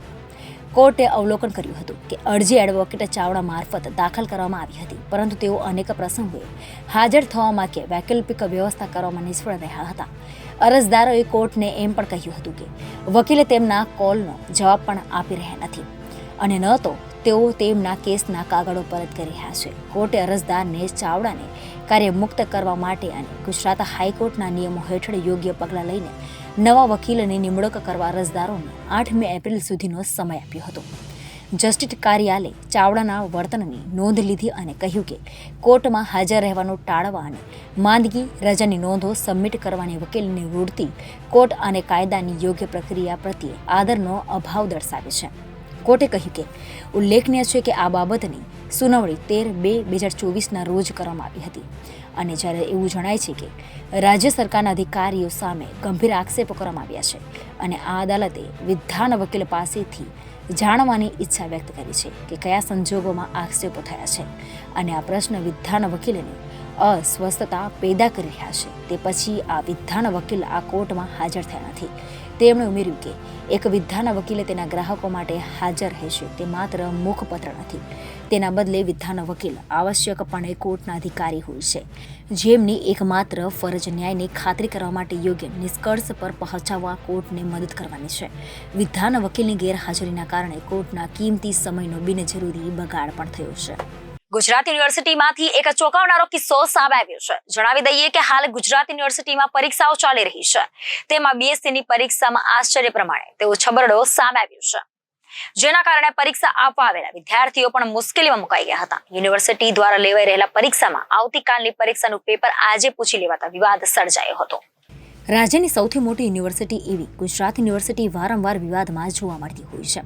કોર્ટે અવલોકન કર્યું હતું કે અરજી એડવોકેટ ચાવડા મારફત દાખલ કરવામાં આવી હતી, પરંતુ તેઓ અનેક પ્રસંગોએ હાજર થવામાં કે વૈકલ્પિક વ્યવસ્થા કરવામાં નિષ્ફળ રહ્યા હતા. અરજદારોએ કોર્ટને એમ પણ કહ્યું હતું કે વકીલે તેમના કોલનો જવાબ પણ આપી રહ્યા નથી અને ન તો તેઓ તેમના કેસના કાગળો પરત કરી રહ્યા છે. કોર્ટે અરજદારને ચાવડાને કાર્યમુક્ત કરવા માટે અને ગુજરાત હાઈકોર્ટના નિયમો હેઠળ યોગ્ય પગલાં લઈને નવા વકીલની નિમણૂક કરવા અરજદારોને 8 એપ્રિલ સુધીનો સમય આપ્યો હતો. જસ્ટિસ કારિયાલે ચાવડાના વર્તનની નોંધ લીધી અને કહ્યું કે કોર્ટમાં હાજર રહેવાનું ટાળવા અને માંદગી રજાની નોંધો સબમિટ કરવાની વકીલની વૃત્તિ કોર્ટ અને કાયદાની યોગ્ય પ્રક્રિયા પ્રત્યે આદરનો અભાવ દર્શાવે છે. કોર્ટે કહ્યું કે ઉલ્લેખનીય છે કે આ બાબતની સુનાવણી 13/2/2024ના રોજ કરવામાં આવી હતી અને જ્યારે એવું જણાય છે કે રાજ્ય સરકારના અધિકારીઓ સામે ગંભીર આક્ષેપો કરવામાં આવ્યા છે અને આ અદાલતે વિધાન વકીલ પાસેથી જાણવાની ઈચ્છા વ્યક્ત કરી છે કે કયા સંજોગોમાં આક્ષેપો થયા છે અને આ પ્રશ્ન વિધાન વકીલને અસ્વસ્થતા પેદા કરી રહ્યા છે. તે પછી આ વિધાન વકીલ આ કોર્ટમાં હાજર થયા નથી. તેમણે ઉમેર્યું કે એક વિધાન વકીલે તેના ગ્રાહકો માટે હાજર રહેશે તે માત્ર મુખપત્ર નથી. તેના બદલે વિધાન વકીલ આવશ્યકપણે કોર્ટના અધિકારી હોય છે, જેમની એકમાત્ર ફરજ ન્યાયની ખાતરી કરવા માટે યોગ્ય નિષ્કર્ષ પર પહોંચવા કોર્ટને મદદ કરવાની છે. વિધાન વકીલની ગેરહાજરીના કારણે કોર્ટના કિંમતી સમયનો બિનજરૂરી બગાડ પણ થયો છે. ગુજરાત યુનિવર્સિટીમાંથી એક ચોંકાવનારો કિસ્સો સામે આવ્યો છે. જણાવી દઈએ કે હાલ ગુજરાત યુનિવર્સિટીમાં પરીક્ષાઓ ચાલી રહી છે. તેમાં બીએસસીની પરીક્ષામાં આશ્ચર્ય પ્રમાણે તેવો છબરડો સામે આવ્યો છે, જેના કારણે પરીક્ષા આપવા આવેલા વિદ્યાર્થીઓ પણ મુશ્કેલીમાં મુકાઈ ગયા હતા. યુનિવર્સિટી દ્વારા લેવાઈ રહેલા પરીક્ષામાં આવતીકાલની પરીક્ષાનું પેપર આજે પૂછી લેવાતા વિવાદ સર્જાયો હતો. રાજ્યની સૌથી મોટી યુનિવર્સિટી એવી ગુજરાત યુનિવર્સિટી વારંવાર વિવાદમાં જોવા મળતી હોય છે.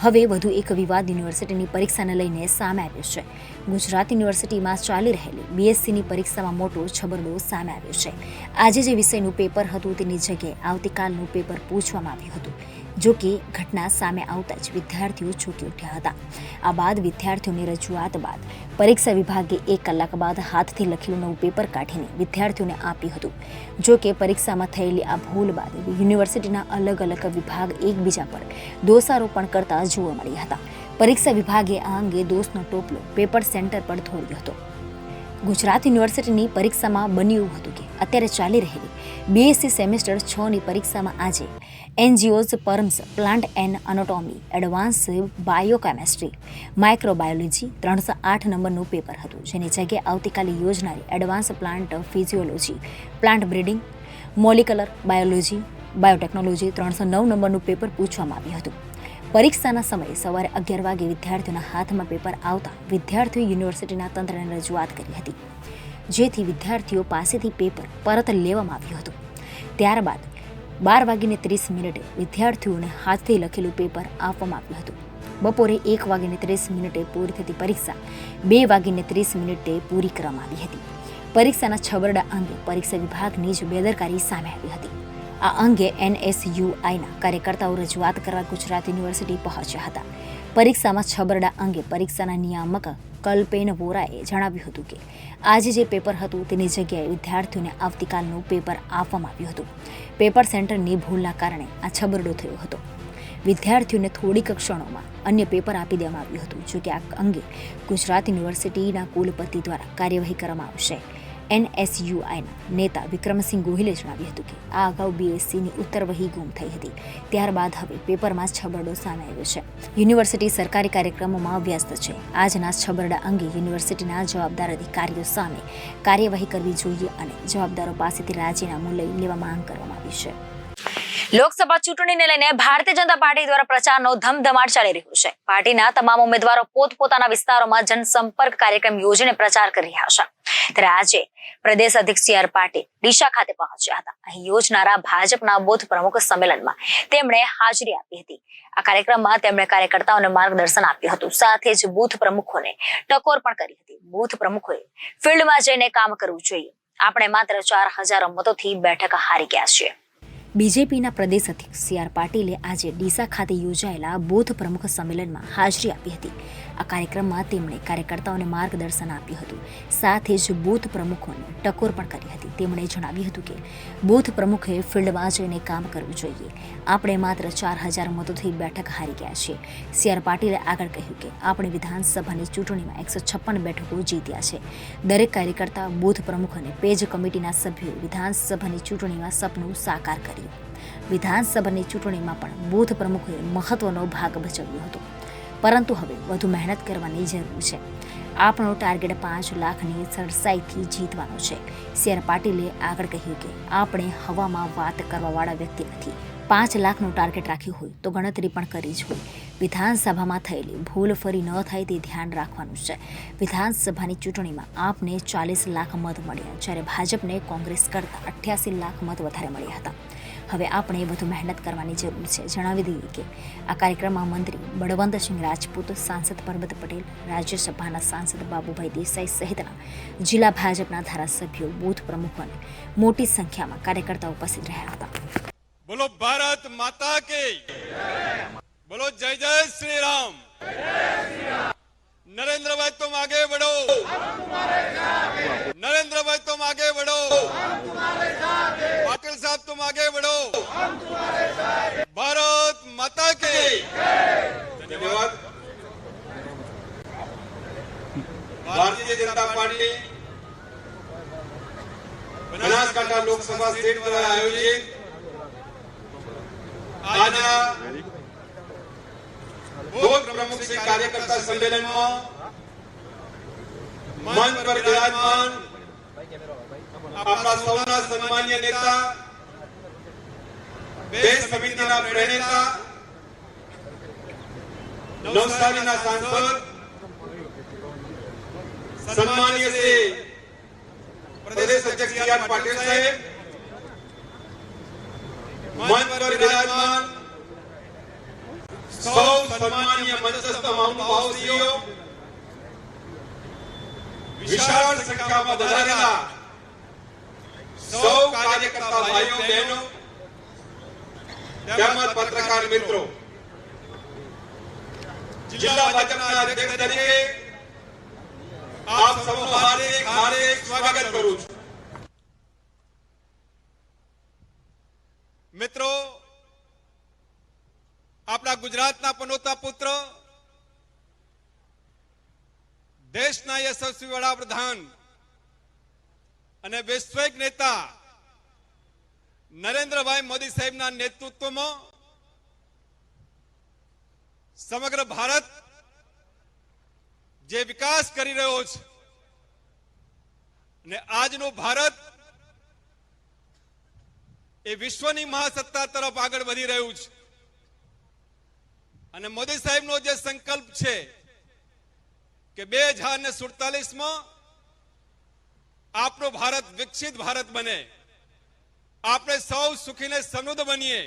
હવે વધુ એક વિવાદ યુનિવર્સિટીની પરીક્ષાને લઈને સામે આવ્યો છે. ગુજરાત યુનિવર્સિટીમાં ચાલી રહેલી બીએસસીની પરીક્ષામાં મોટો છબરડો સામે આવ્યો છે. આજે જે વિષયનું પેપર હતું તેની જગ્યાએ આવતીકાલનું પેપર પૂછવામાં આવ્યું હતું. જો કે ઘટના સામે આવતા જ વિદ્યાર્થીઓ ચોંકી ઉઠ્યા હતા. આ બાદ વિદ્યાર્થીઓની રજૂઆત બાદ પરીક્ષા વિભાગે 1 કલાક બાદ હાથથી લખેલું નવું પેપર કાઢીને વિદ્યાર્થીઓને આપ્યું હતું. જો કે પરીક્ષામાં થયેલી આ ભૂલ બાદ યુનિવર્સિટીના અલગ અલગ વિભાગ એકબીજા પર દોષારોપણ કરતા જોવા મળ્યા હતા. પરીક્ષા વિભાગે આ અંગે દોષનો ટોપલો પેપર સેન્ટર પર ઢોળ્યો હતો. ગુજરાત યુનિવર્સિટીની પરીક્ષામાં બન્યું હતું કે અત્યારે ચાલી રહેલી બીએસસી સેમેસ્ટર 6ની પરીક્ષામાં આજે angiosperms plant and anatomy advance biochemistry microbiology 308 નંબરનું પેપર હતું, જેની જગ્યાએ આવતીકાલે યોજનારી advance plant physiology plant breeding molecular biology biotechnology 309 નંબરનું પેપર પૂછવામાં આવ્યું હતું. પરીક્ષાના સમયે સવારે 11 વાગે વિદ્યાર્થીઓના હાથમાં પેપર આવતા વિદ્યાર્થીઓએ યુનિવર્સિટીના તંત્રને રજૂઆત કરી હતી, જેથી વિદ્યાર્થીઓ પાસેથી પેપર પરત લેવામાં આવ્યું હતું. ત્યારબાદ 12:30 વિદ્યાર્થીઓને હાથથી લખેલું પેપર આપવામાં આવ્યું હતું. બપોરે 1:30 પૂરી થતી પરીક્ષા 2:30 પૂરી કરવામાં આવી હતી. પરીક્ષાના છબરડા અંગે પરીક્ષા વિભાગની જ બેદરકારી સામે આવી હતી. આ અંગે NSUIના કાર્યકર્તાઓ રજૂઆત કરવા ગુજરાત યુનિવર્સિટી પહોંચ્યા હતા. પરીક્ષામાં છબરડા અંગે પરીક્ષાના નિયામક કલ્પેન વોરાએ જણાવ્યું હતું કે આજે જે પેપર હતું તેની જગ્યાએ વિદ્યાર્થીઓને આવતીકાલનું પેપર આપવામાં આવ્યું હતું. પેપર સેન્ટરની ભૂલના કારણે આ છબરડો થયો હતો. વિદ્યાર્થીઓને થોડીક ક્ષણોમાં અન્ય પેપર આપી દેવામાં આવ્યું હતું. જોકે આ અંગે ગુજરાત યુનિવર્સિટીના કુલપતિ દ્વારા કાર્યવાહી કરવામાં આવશે. NSUIના નેતા વિક્રમસિંહ ગોહિલે જણાવ્યું હતું કે આ અગાઉ બીએસસીની ઉત્તરવહી ગુમ થઈ હતી. ત્યારબાદ હવે પેપરમાં છબરડો સામે આવ્યો છે. યુનિવર્સિટી સરકારી કાર્યક્રમોમાં વ્યસ્ત છે. આજના છબરડા અંગે યુનિવર્સિટીના જવાબદાર અધિકારીઓ સામે કાર્યવાહી કરવી જોઈએ અને જવાબદારો પાસેથી રાજીનામું લઈ લેવા માંગ કરવામાં આવી છે. લોકસભા ચૂંટણીને લઈને ભારતીય જનતા પાર્ટી દ્વારા પ્રચારનો ધમધમાટ ચાલી રહ્યો છે. પાર્ટીના તમામ ઉમેદવારો પોતપોતાના વિસ્તારોમાં જનસંપર્ક કાર્યક્રમ યોજીને પ્રચાર કરી રહ્યા છે. ત્યારે આજે પ્રદેશ અધ્યક્ષ સી આર પાટીલ ડીસા ખાતે પહોંચ્યા હતા. અહીં યોજનારા ભાજપના બૂથ પ્રમુખ સંમેલનમાં તેમણે હાજરી આપી હતી. આ કાર્યક્રમમાં તેમણે કાર્યકર્તાઓને માર્ગદર્શન આપ્યું હતું. સાથે જ બૂથ પ્રમુખોને ટકોર પણ કરી હતી. બૂથ પ્રમુખોએ ફિલ્ડમાં જઈને કામ કરવું જોઈએ. આપણે માત્ર 4000 મતોથી બેઠક હારી ગયા છીએ. બીજેપીના પ્રદેશ અધ્યક્ષ સી આર પાટીલે આજે ડીસા ખાતે યોજાયેલા બૂથ પ્રમુખ સંમેલનમાં હાજરી આપી હતી. આ કાર્યક્રમમાં તેમણે કાર્યકર્તાઓને માર્ગદર્શન આપ્યું હતું. સાથે જ બૂથ પ્રમુખોને ટકોર પણ કરી હતી. તેમણે જણાવ્યું હતું કે બૂથ પ્રમુખે ફિલ્ડમાં જઈને કામ કરવું જોઈએ. આપણે માત્ર 4000 મતોથી બેઠક હારી ગયા છીએ. સી આર પાટીલે આગળ કહ્યું કે આપણે વિધાનસભાની ચૂંટણીમાં 156 બેઠકો જીત્યા છે. દરેક કાર્યકર્તા બૂથ પ્રમુખ અને પેજ કમિટીના સભ્યોએ વિધાનસભાની ચૂંટણીમાં સપનું સાકાર કર્યું. વિધાનસભાની ચૂંટણીમાં પણ બૂથ પ્રમુખોએ મહત્વનો ભાગ ભજવ્યો હતો. પરંતુ હવે વધુ મહેનત કરવાની જરૂર છે. આપણો ટાર્ગેટ 5 લાખની સરસાઈથી જીતવાનો છે. સી આર પાટીલે આગળ કહ્યું કે આપણે હવામાં વાત કરવાવાળા વ્યક્તિ નથી. 5 લાખનો ટાર્ગેટ રાખ્યો હોય તો ગણતરી પણ કરી જ હોય. વિધાનસભામાં થયેલી ભૂલ ફરી ન થાય તે ધ્યાન રાખવાનું છે. વિધાનસભાની ચૂંટણીમાં આપને 40 લાખ મત મળ્યા, જ્યારે ભાજપને કોંગ્રેસ કરતાં 88 લાખ મત વધારે મળ્યા હતા. હવે આપણે વધુ મહેનત કરવાની જરૂર છે. જણાવી દઈએ કે આ કાર્યક્રમમાં મંત્રી બળવંતસિંહ રાજપૂત, સાંસદ પરબત પટેલ, રાજ્યસભાના સાંસદ બાબુભાઈ દેસાઈ સહિતના જિલ્લા ભાજપના ધારાસભ્યો, બૂથ પ્રમુખો અને મોટી સંખ્યામાં કાર્યકર્તાઓ ઉપસ્થિત રહ્યા હતા. बोलो भारत माता की, बोलो जय जय श्री राम. नरेंद्र भाई तुम आगे बढ़ो, नरेंद्र भाई तुम आगे बढ़ो, पाटिल साहब तुम आगे बढ़ो. भारत माता की. धन्यवाद. भारतीय जनता पार्टी बनासकांठा लोकसभा सीट द्वारा आयोजित આજના બૂથ પ્રમુખ શ્રી કાર્યકર્તા સંમેલનમાં મંચ પર બિરાજમાન આપણા સૌના સન્માનીય નેતા, બે સમિતિના પ્રણેતા, નવસારીના સાંસદ સન્માનીય શ્રી પ્રદેશ અધ્યક્ષ સી આર પાટીલ સાહેબ, મંચ પર બિરાજમાન સૌ સન્માનીય મંચસ્થ મહાનુભાવશ્રીઓ, વિશાળ સંખ્યામાં પધારેલા સૌ કાર્યકર્તા ભાઈઓ બહેનો તેમજ પત્રકાર મિત્રો, જિલ્લા ભાજપના અધ્યક્ષ તરીકે આપ સૌનું હાર્દિક સ્વાગત કરું છું. મિત્રો, આપણા ગુજરાતના પનોતા પુત્ર, દેશના યશસ્વી વડાપ્રધાન અને વૈશ્વિક નેતા નરેન્દ્રભાઈ મોદી સાહેબના નેતૃત્વમાં સમગ્ર ભારત જે વિકાસ કરી રહ્યો છે અને આજનું ભારત એ વિશ્વની મહાસત્તા તરફ આગળ વધી રહ્યું છે. અને મોદી સાહેબનો જે સંકલ્પ છે કે 2047માં આપણો ભારત વિકસિત ભારત બને, આપણે સૌ સુખી ને સમૃદ્ધ બનીએ,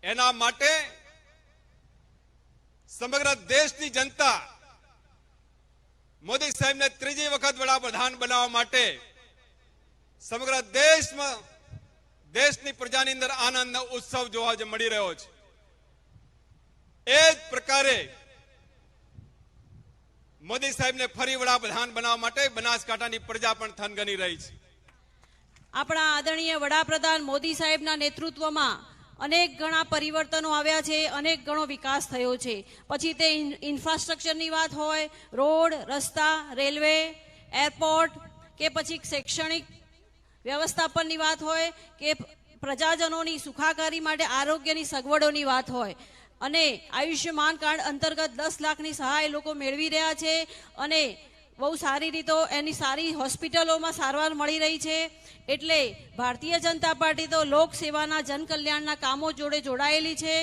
એના માટે સમગ્ર દેશની જનતા મોદી સાહેબને ત્રીજી વખત વડાપ્રધાન બનાવવા માટે સમગ્ર દેશમાં દેશની પ્રજાની અંદર આનંદનો ઉત્સવ જોવા મળી રહ્યો છે. એ જ પ્રકારે મોદી સાહેબને ફરી વડાપ્રધાન બનાવવા માટે બનાસકાંઠાની પ્રજા પણ થનગની રહી છે. આપણા આદરણીય વડાપ્રધાન મોદી સાહેબના નેતૃત્વમાં અનેક ઘણા પરિવર્તનો આવ્યા છે, અનેક ઘણો વિકાસ થયો છે. પછી તે ઇન્ફ્રાસ્ટ્રક્ચરની વાત હોય, રોડ, રસ્તા, રેલવે, એરપોર્ટ, કે પછી શૈક્ષણિક વ્યવસ્થાપનની વાત હોય, કે પ્રજાજનોની સુખાકારી માટે આરોગ્યની સગવડોની વાત હોય, અને આયુષ્યમાન કાર્ડ અંતર્ગત 10 લાખની સહાય લોકો મેળવી રહ્યા છે અને બહુ સારી રીતે એની સારી હોસ્પિટલોમાં સારવાર મળી રહી છે. એટલે ભારતીય જનતા પાર્ટી તો લોકસેવાના જનકલ્યાણના કામો જોડે જોડાયેલી છે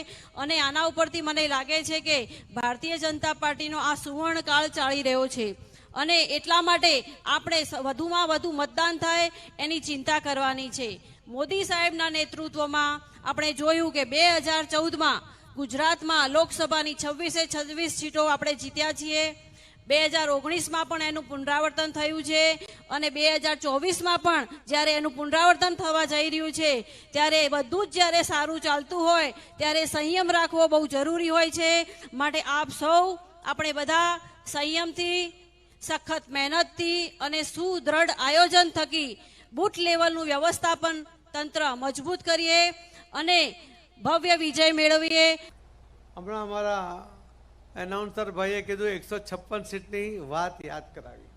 અને આના ઉપરથી મને લાગે છે કે ભારતીય જનતા પાર્ટીનો આ સુવર્ણકાળ ચાલી રહ્યો છે. અને એટલા માટે આપણે વધુમાં વધુ મતદાન થાય એની ચિંતા કરવાની છે. મોદી સાહેબના નેતૃત્વમાં આપણે જોયું કે 2014માં ગુજરાતમાં લોકસભાની 26 સીટો આપણે જીત્યા છીએ. 2019માં પણ એનું પુનરાવર્તન થયું છે અને 2024માં પણ જ્યારે એનું પુનરાવર્તન થવા જઈ રહ્યું છે ત્યારે બધું જ જ્યારે સારું ચાલતું હોય ત્યારે સંયમ રાખવો બહુ જરૂરી હોય છે. માટે આપ સૌ આપણે બધા સંયમથી, સખત મહેનતથી અને સુદ્રઢ આયોજન થકી બૂથ લેવલનું વ્યવસ્થાપન તંત્ર મજબૂત કરીએ અને ભવ્ય વિજય મેળવીએ. હમણાં અમારા એનાઉન્સર ભાઈએ કીધું 156 સીટની વાત યાદ કરાવી,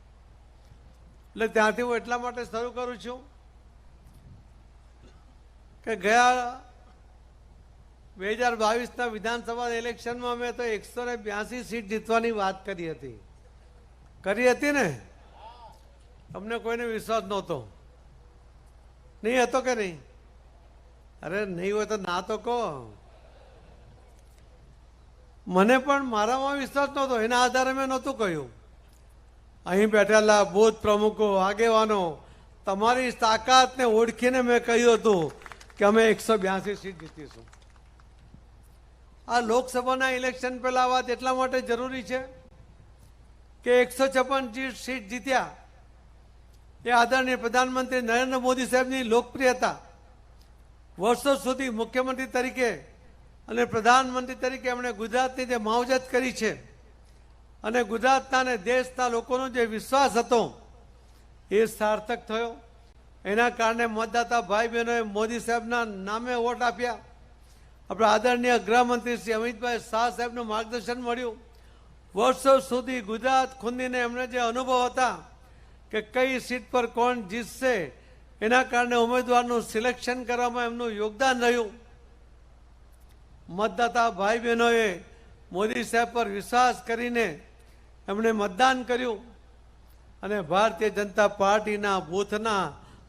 એટલે ત્યાંથી હું એટલા માટે શરૂ કરું છું કે ગયા 2022ના વિધાનસભા ઇલેક્શનમાં અમે તો 182 સીટ જીતવાની વાત કરી હતી ને? તમને કોઈને વિશ્વાસ નહોતો? નહીં હતો કે નહીં? અરે નહીં હોય તો ના તો કહો. મને પણ મારામાં વિશ્વાસ નહોતો, એના આધારે મેં નહોતું કહ્યું. અહીં બેઠેલા બૂથ પ્રમુખો, આગેવાનો, તમારી તાકાતને ઓળખીને મેં કહ્યું હતું કે અમે 182 સીટ જીતીશું. આ લોકસભાના ઇલેક્શન પહેલા આ વાત એટલા માટે જરૂરી છે કે 156 સીટ જીત્યા એ આદરણીય પ્રધાનમંત્રી નરેન્દ્ર મોદી સાહેબની લોકપ્રિયતા વર્ષો સુધી મુખ્યમંત્રી તરીકે અને પ્રધાનમંત્રી તરીકે એમણે ગુજરાતની જે માવજત કરી છે અને ગુજરાતના અને દેશના લોકોનો જે વિશ્વાસ હતો એ સાર્થક થયો. એના કારણે મતદાતા ભાઈ બહેનોએ મોદી સાહેબના નામે વોટ આપ્યા. આપણા આદરણીય ગૃહમંત્રી શ્રી અમિતભાઈ શાહ સાહેબનું માર્ગદર્શન મળ્યું. વર્ષો સુધી ગુજરાત ખૂંદીને એમને જે અનુભવ હતા કે કઈ સીટ પર કોણ જીતશે, એના કારણે ઉમેદવારનું સિલેક્શન કરવામાં એમનું યોગદાન રહ્યું. મતદાતા ભાઈ બહેનોએ મોદી સાહેબ પર વિશ્વાસ કરીને એમણે મતદાન કર્યું અને ભારતીય જનતા પાર્ટીના બૂથના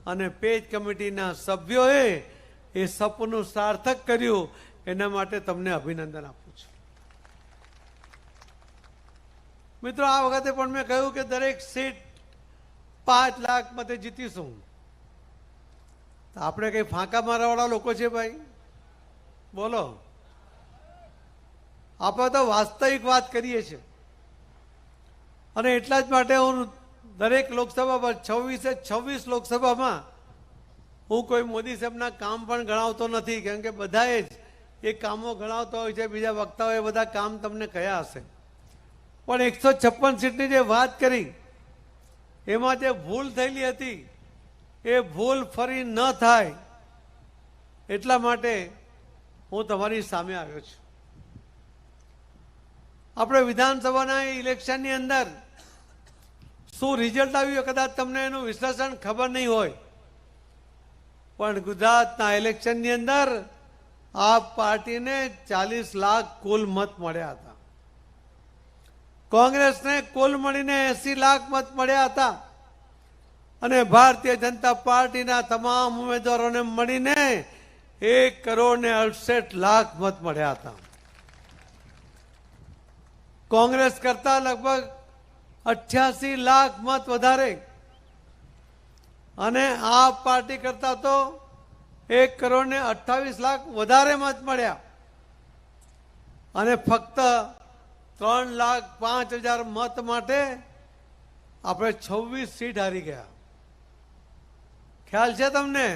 અને પેજ કમિટીના સભ્યોએ એ સપનું સાર્થક કર્યું. એના માટે તમને અભિનંદન આપું છું. મિત્રો, આ વખતે પણ મેં કહ્યું કે દરેક સીટ 5 લાખ મતે જીતીશું. આપણે કઈ ફાંકા મારવાવાળા લોકો છે ભાઈ? બોલો. આપણે તો વાસ્તવિક વાત કરીએ છીએ અને એટલા જ માટે હું દરેક લોકસભામાં 26 લોકસભામાં હું કોઈ મોદી સાહેબના કામ પણ ગણાવતો નથી, કેમ કે બધાએ જ એ કામો ગણાવતા હોય છે. બીજા વક્તાઓએ બધા કામ તમને કયા હશે, પણ 156 સીટની જે વાત કરી એમાં જે ભૂલ થયેલી હતી એ ભૂલ ફરી ન થાય એટલા માટે હું તમારી સામે આવ્યો છું. આપણે વિધાનસભાના ઇલેક્શનની અંદર શું રિઝલ્ટ આવ્યું કદાચ તમને એનું વિશ્લેષણ ખબર નહીં હોય, પણ ગુજરાતના ઇલેક્શનની અંદર આપ પાર્ટીને 40 લાખ કુલ મત મળ્યા હતા. કોંગ્રેસને કુલ મળીને 80 લાખ મત મળ્યા હતા અને ભારતીય જનતા પાર્ટીના તમામ ઉમેદવારોને મળીને 1,68,00,000 મત મળ્યા હતા. કોંગ્રેસ કરતા લગભગ 88 લાખ મત વધારે અને આ પાર્ટી કરતા તો 1,28,00,000 વધારે મત મળ્યા અને ફક્ત 3,05,000 મત માટે આપણે 26 સીટ હારી ગયા. ખ્યાલ છે તમને?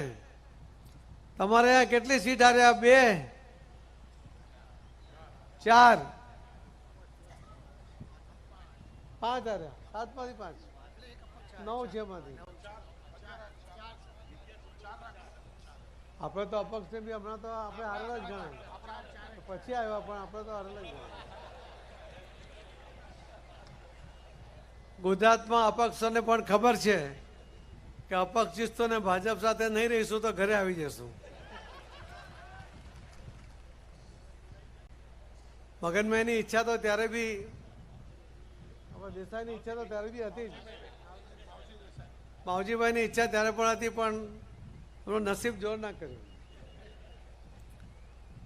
તમારે અહીંયા કેટલી સીટ હાર્યા? 2, 4, 5 હાર્યા. 7 માંથી 5, 9 છે માંથી. આપણે તો અપક્ષ ને બી હમણાં તો આપણે હારેલા જ ગણાય, પછી આવ્યા પણ આપણે તો હારેલા જ ગણાય. ગુજરાતમાં અપક્ષોને પણ ખબર છે કે અપક્ષિસ્તોને ભાજપ સાથે નહીં રહીશું તો ઘરે આવી જશું. મગનમાં એની ઈચ્છા તો ત્યારે બી, દેસાઈની ઈચ્છા તો ત્યારે બી હતી જ, માવજીભાઈની ઈચ્છા ત્યારે પણ હતી, પણ એનું નસીબ જોર ના કર્યું.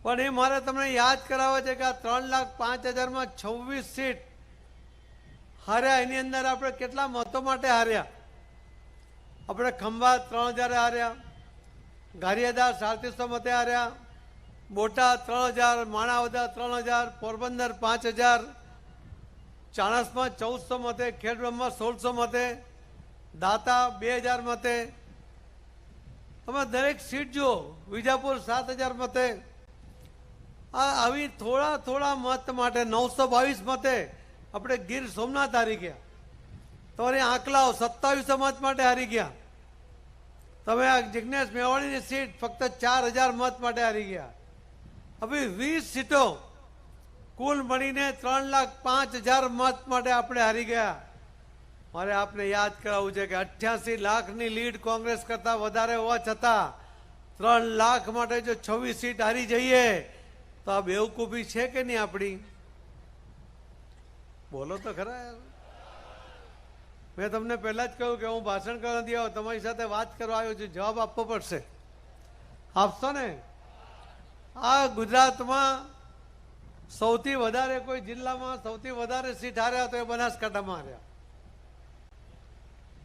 પણ એ મારે તમને યાદ કરાવવા છે કે આ 3,05,000 માં 26 સીટ હાર્યા એની અંદર આપણે કેટલા મતો માટે હાર્યા? આપણે ખંભાત 3000 હાર્યા, ગારિયાદાર 3700 મતે હાર્યા, બોટાદ 3000, માણાવદર 3000, પોરબંદર 5000, ચાણસમાં 1400 મતે, ખેડબ્રહ્મા 1600 મતે, દાતા 2000 મતે. તમે દરેક સીટ જુઓ. વિજાપુર 7000 મતે. આવી થોડા થોડા મત માટે 922 મતે આપણે ગીર સોમનાથ હારી ગયા. તમારી આંકલાઓ 2700 મત માટે હારી ગયા. તમે આ જિજ્ઞેશ મેવાણીની સીટ ફક્ત 4000 મત માટે હારી ગયા. હવે 20 સીટો કુલ મળીને 3,05,000 મત માટે આપણે હારી ગયા. મારે આપને યાદ કરાવવું છે કે 88 લાખની લીડ કોંગ્રેસ કરતા વધારે હોવા છતાં 3 લાખ માટે જો 26 સીટ હારી જઈએ તો આ બેવકૂફી છે કે નહીં આપણી? બોલો તો ખરા યાર. મેં તમને પહેલા જ કહ્યું કે હું ભાષણ કરવા નથી આવ્યો, તમારી સાથે વાત કરવા આવ્યો છું. જવાબ આપવો પડશે. આપશો ને? આ ગુજરાતમાં સૌથી વધારે કોઈ જિલ્લામાં સૌથી વધારે સીટ હાર્યા તો એ બનાસકાંઠામાં હાર્યા.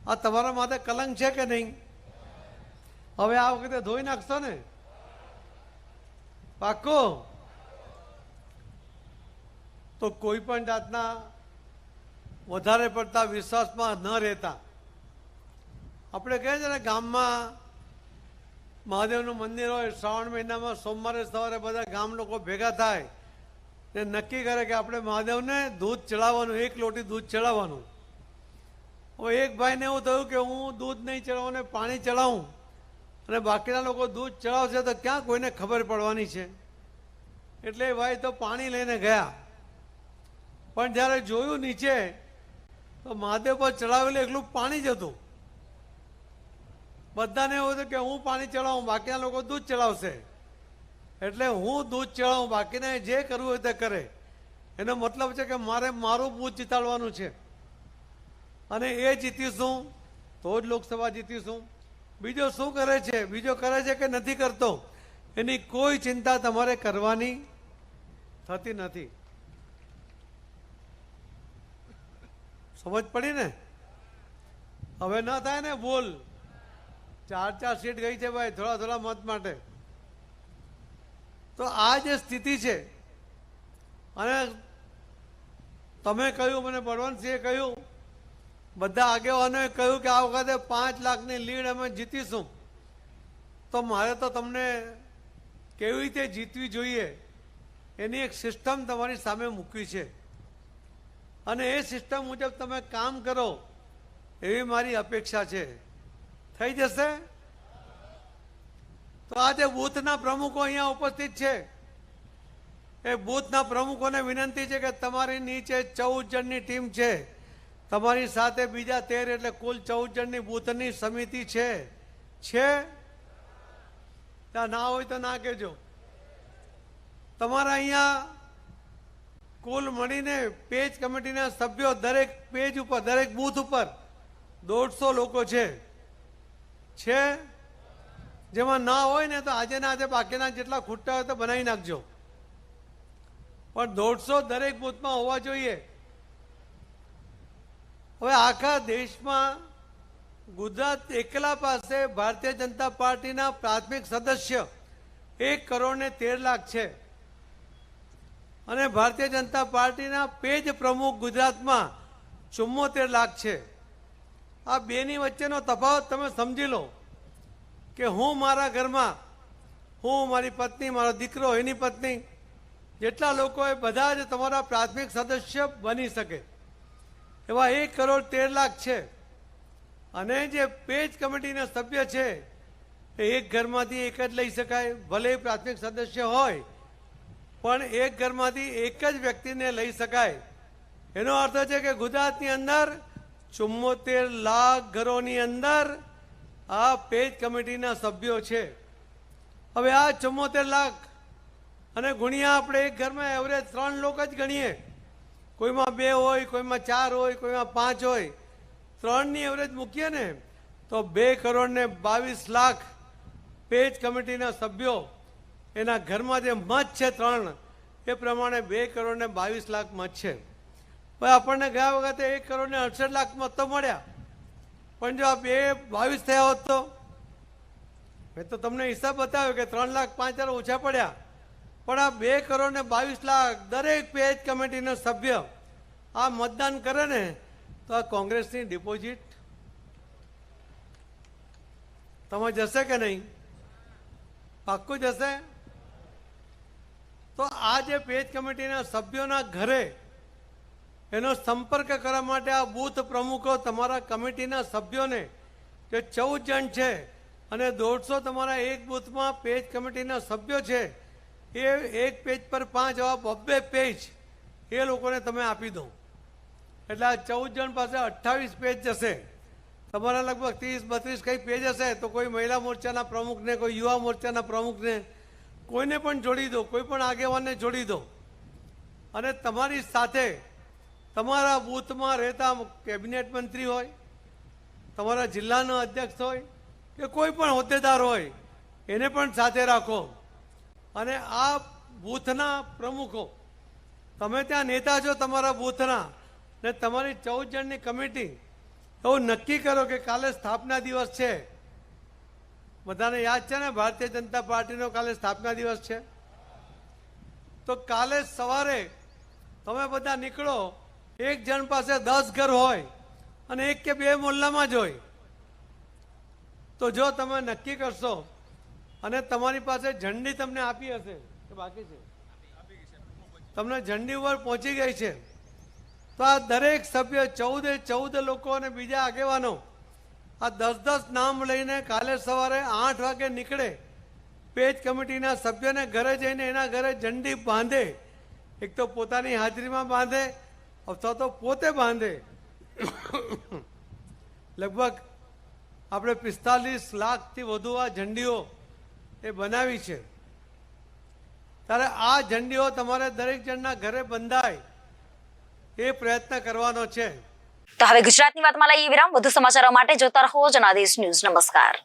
આ તમારા માથે કલંક છે કે નહીં? હવે આ વખતે ધોઈ નાખશો ને? પાક્કો? તો કોઈ પણ જાતના વધારે પડતા વિશ્વાસમાં ન રહેતા આપણે કહે છે ને, ગામમાં મહાદેવનું મંદિર હોય, શ્રાવણ મહિનામાં સોમવારે સવારે બધા ગામ લોકો ભેગા થાય ને નક્કી કરે કે આપણે મહાદેવને દૂધ ચડાવવાનું, 1 લોટી દૂધ ચડાવવાનું. હવે એક ભાઈને એવું થયું કે હું દૂધ નહીં ચડાવું ને પાણી ચડાવું, અને બાકીના લોકો દૂધ ચડાવશે તો ક્યાં કોઈને ખબર પડવાની છે. એટલે એ ભાઈ તો પાણી લઈને ગયા, પણ જ્યારે જોયું નીચે તો મહાદેવ પર ચડાવેલું એકલું પાણી જ હતું. બધાને એવું હતું કે હું પાણી ચડાવું, બાકીના લોકો દૂધ ચડાવશે. એટલે હું દૂધ ચડાવું, બાકીને જે કરવું હોય તે કરે. એનો મતલબ છે કે મારે મારું બૂથ જીતાડવાનું છે, અને એ જીતીશું તો જ લોકસભા જીતીશું. બીજો શું કરે છે, બીજો કરે છે કે નથી કરતો, એની કોઈ ચિંતા તમારે કરવાની થતી નથી. સમજ પડી ને? હવે ન થાય ને બોલ. 4 સીટ ગઈ છે ભાઈ, થોડા થોડા મત માટે. તો આ જે સ્થિતિ છે, અને તમે કહ્યું, મને બળવંતસિંહે કહ્યું, બધા આગેવાનોએ કહ્યું કે આ વખતે 5 લાખની લીડ અમે જીતીશું. તો મારે તો તમને કેવી રીતે જીતવી જોઈએ એની એક સિસ્ટમ તમારી સામે મૂકવી છે, અને એ સિસ્ટમ મુજબ તમે કામ કરો એવી મારી અપેક્ષા છે. થઈ જશે? તો આજે બૂથના પ્રમુખો અહીંયા ઉપસ્થિત છે. એ બૂથના પ્રમુખોને વિનંતી છે કે તમારી નીચે 14 જણની ટીમ છે, તમારી સાથે બીજા 13, એટલે કુલ 14 જણની બૂથની સમિતિ છે. ત્યાં ના હોય તો ના કહેજો. તમારા અહીંયા કુલ મળીને પેજ કમિટીના સભ્યો દરેક પેજ ઉપર, દરેક બૂથ ઉપર 150 લોકો છે. જેમાં ના હોય ને તો આજે ને આજે બાકીના જેટલા ખૂટતા હોય તો બનાવી નાખજો, પણ 150 દરેક બૂથમાં હોવા જોઈએ. હવે આખા દેશમાં ગુજરાત એકલા પાસે ભારતીય જનતા પાર્ટીના પ્રાથમિક સદસ્ય 1,13,00,000 છે, અને ભારતીય જનતા પાર્ટીના પેજ પ્રમુખ ગુજરાતમાં 74 લાખ છે. આ બેની વચ્ચેનો તફાવત તમે સમજી લો કે હું મારા ઘરમાં, હું, મારી પત્ની, મારો દીકરો, એની પત્ની, જેટલા લોકો એ બધા જ તમારા પ્રાથમિક સદસ્ય બની શકે એવા 1,13,00,000 છે. અને જે પેજ કમિટીના સભ્ય છે એ એક ઘરમાંથી એક જ લઈ શકાય, ભલે પ્રાથમિક સદસ્ય હોય, પણ એક ઘરમાંથી એક જ વ્યક્તિને લઈ શકાય. એનો અર્થ છે કે ગુજરાતની અંદર 74 લાખ ઘરોની અંદર આ પેજ કમિટીના સભ્યો છે. હવે આ 74 લાખ અને ગુણ્યા આપણે એક ઘરમાં એવરેજ 3 લોકો જ ગણીએ, કોઈમાં 2 હોય, કોઈમાં 4 હોય, કોઈમાં 5 હોય, 3ની એવરેજ મૂકીએ ને તો 2,22,00,000 પેજ કમિટીના સભ્યો, એના ઘરમાં જે મત છે 3, એ પ્રમાણે 2,22,00,000 મત છે. ભાઈ આપણને ગયા વખતે 1,68,00,000 મતો મળ્યા, પણ જો આ 22 થયા હોત તો મેં તો તમને હિસાબ બતાવ્યો કે 3,05,000 ઓછા પડ્યા, પણ આ 2,22,00,000 દરેક પેજ કમિટીના સભ્ય આ મતદાન કરે ને તો આ કોંગ્રેસની ડિપોઝિટ તમે જશે કે નહીં? પાક્કું જશે? તો આ જે પેજ કમિટીના સભ્યોના ઘરે એનો સંપર્ક કરવા માટે આ બૂથ પ્રમુખો તમારા કમિટીના સભ્યોને જે 14 જણ છે અને 150 તમારા એક બૂથમાં પેજ કમિટીના સભ્યો છે, એ એક પેજ પર 5 આવા 2 પેજ એ લોકોને તમે આપી દો એટલે આ 14 જણ પાસે 28 પેજ જશે. તમારા લગભગ 30-32 કઈ પેજ હશે તો કોઈ મહિલા મોરચાના પ્રમુખને, કોઈ યુવા મોરચાના પ્રમુખને, કોઈને પણ જોડી દો, કોઈ પણ આગેવાનને જોડી દો અને તમારી સાથે તમારા બૂથમાં રહેતા કેબિનેટ મંત્રી હોય, તમારા જિલ્લાનો અધ્યક્ષ હોય કે કોઈ પણ હોદ્દેદાર હોય એને પણ સાથે રાખો અને આ બૂથના પ્રમુખો, તમે ત્યાં નેતા છો તમારા બૂથના, ને તમારી 14 જણની કમિટી એવું નક્કી કરો કે કાલે સ્થાપના દિવસ છે. બધાને યાદ છે ને ભારતીય જનતા પાર્ટીનો કાલે સ્થાપના દિવસ છે? તો કાલે સવારે તમે બધા નીકળો, એક જણ પાસે 10 ઘર હોય અને 1 કે 2 મોહલ્લામાં જ હોય, તો જો તમે નક્કી કરશો અને તમારી પાસે ઝંડી તમને આપી હશે કે બાકી છે, તમને ઝંડી ઉપર પહોંચી ગઈ છે, તો આ દરેક સભ્ય 14 લોકો અને બીજા આગેવાનો આ 10 નામ લઈને કાલે સવારે 8 વાગે નીકળે, પેજ કમિટીના સભ્યને ઘરે જઈને એના ઘરે ઝંડી બાંધે, એક તો પોતાની હાજરીમાં બાંધે અથવા તો પોતે બાંધે. લગભગ આપણે 45 લાખથી વધુ આ ઝંડીઓ એ બનાવી છે. ત્યારે આ ઝંડીઓ તમારે દરેક જણના ઘરે બંધાય એ પ્રયત્ન કરવાનો છે. તો હવે ગુજરાતની વાતમાં લઈએ વિરામ. વધુ સમાચારો માટે જોતા રહો જનાદેશ ન્યૂઝ. નમસ્કાર.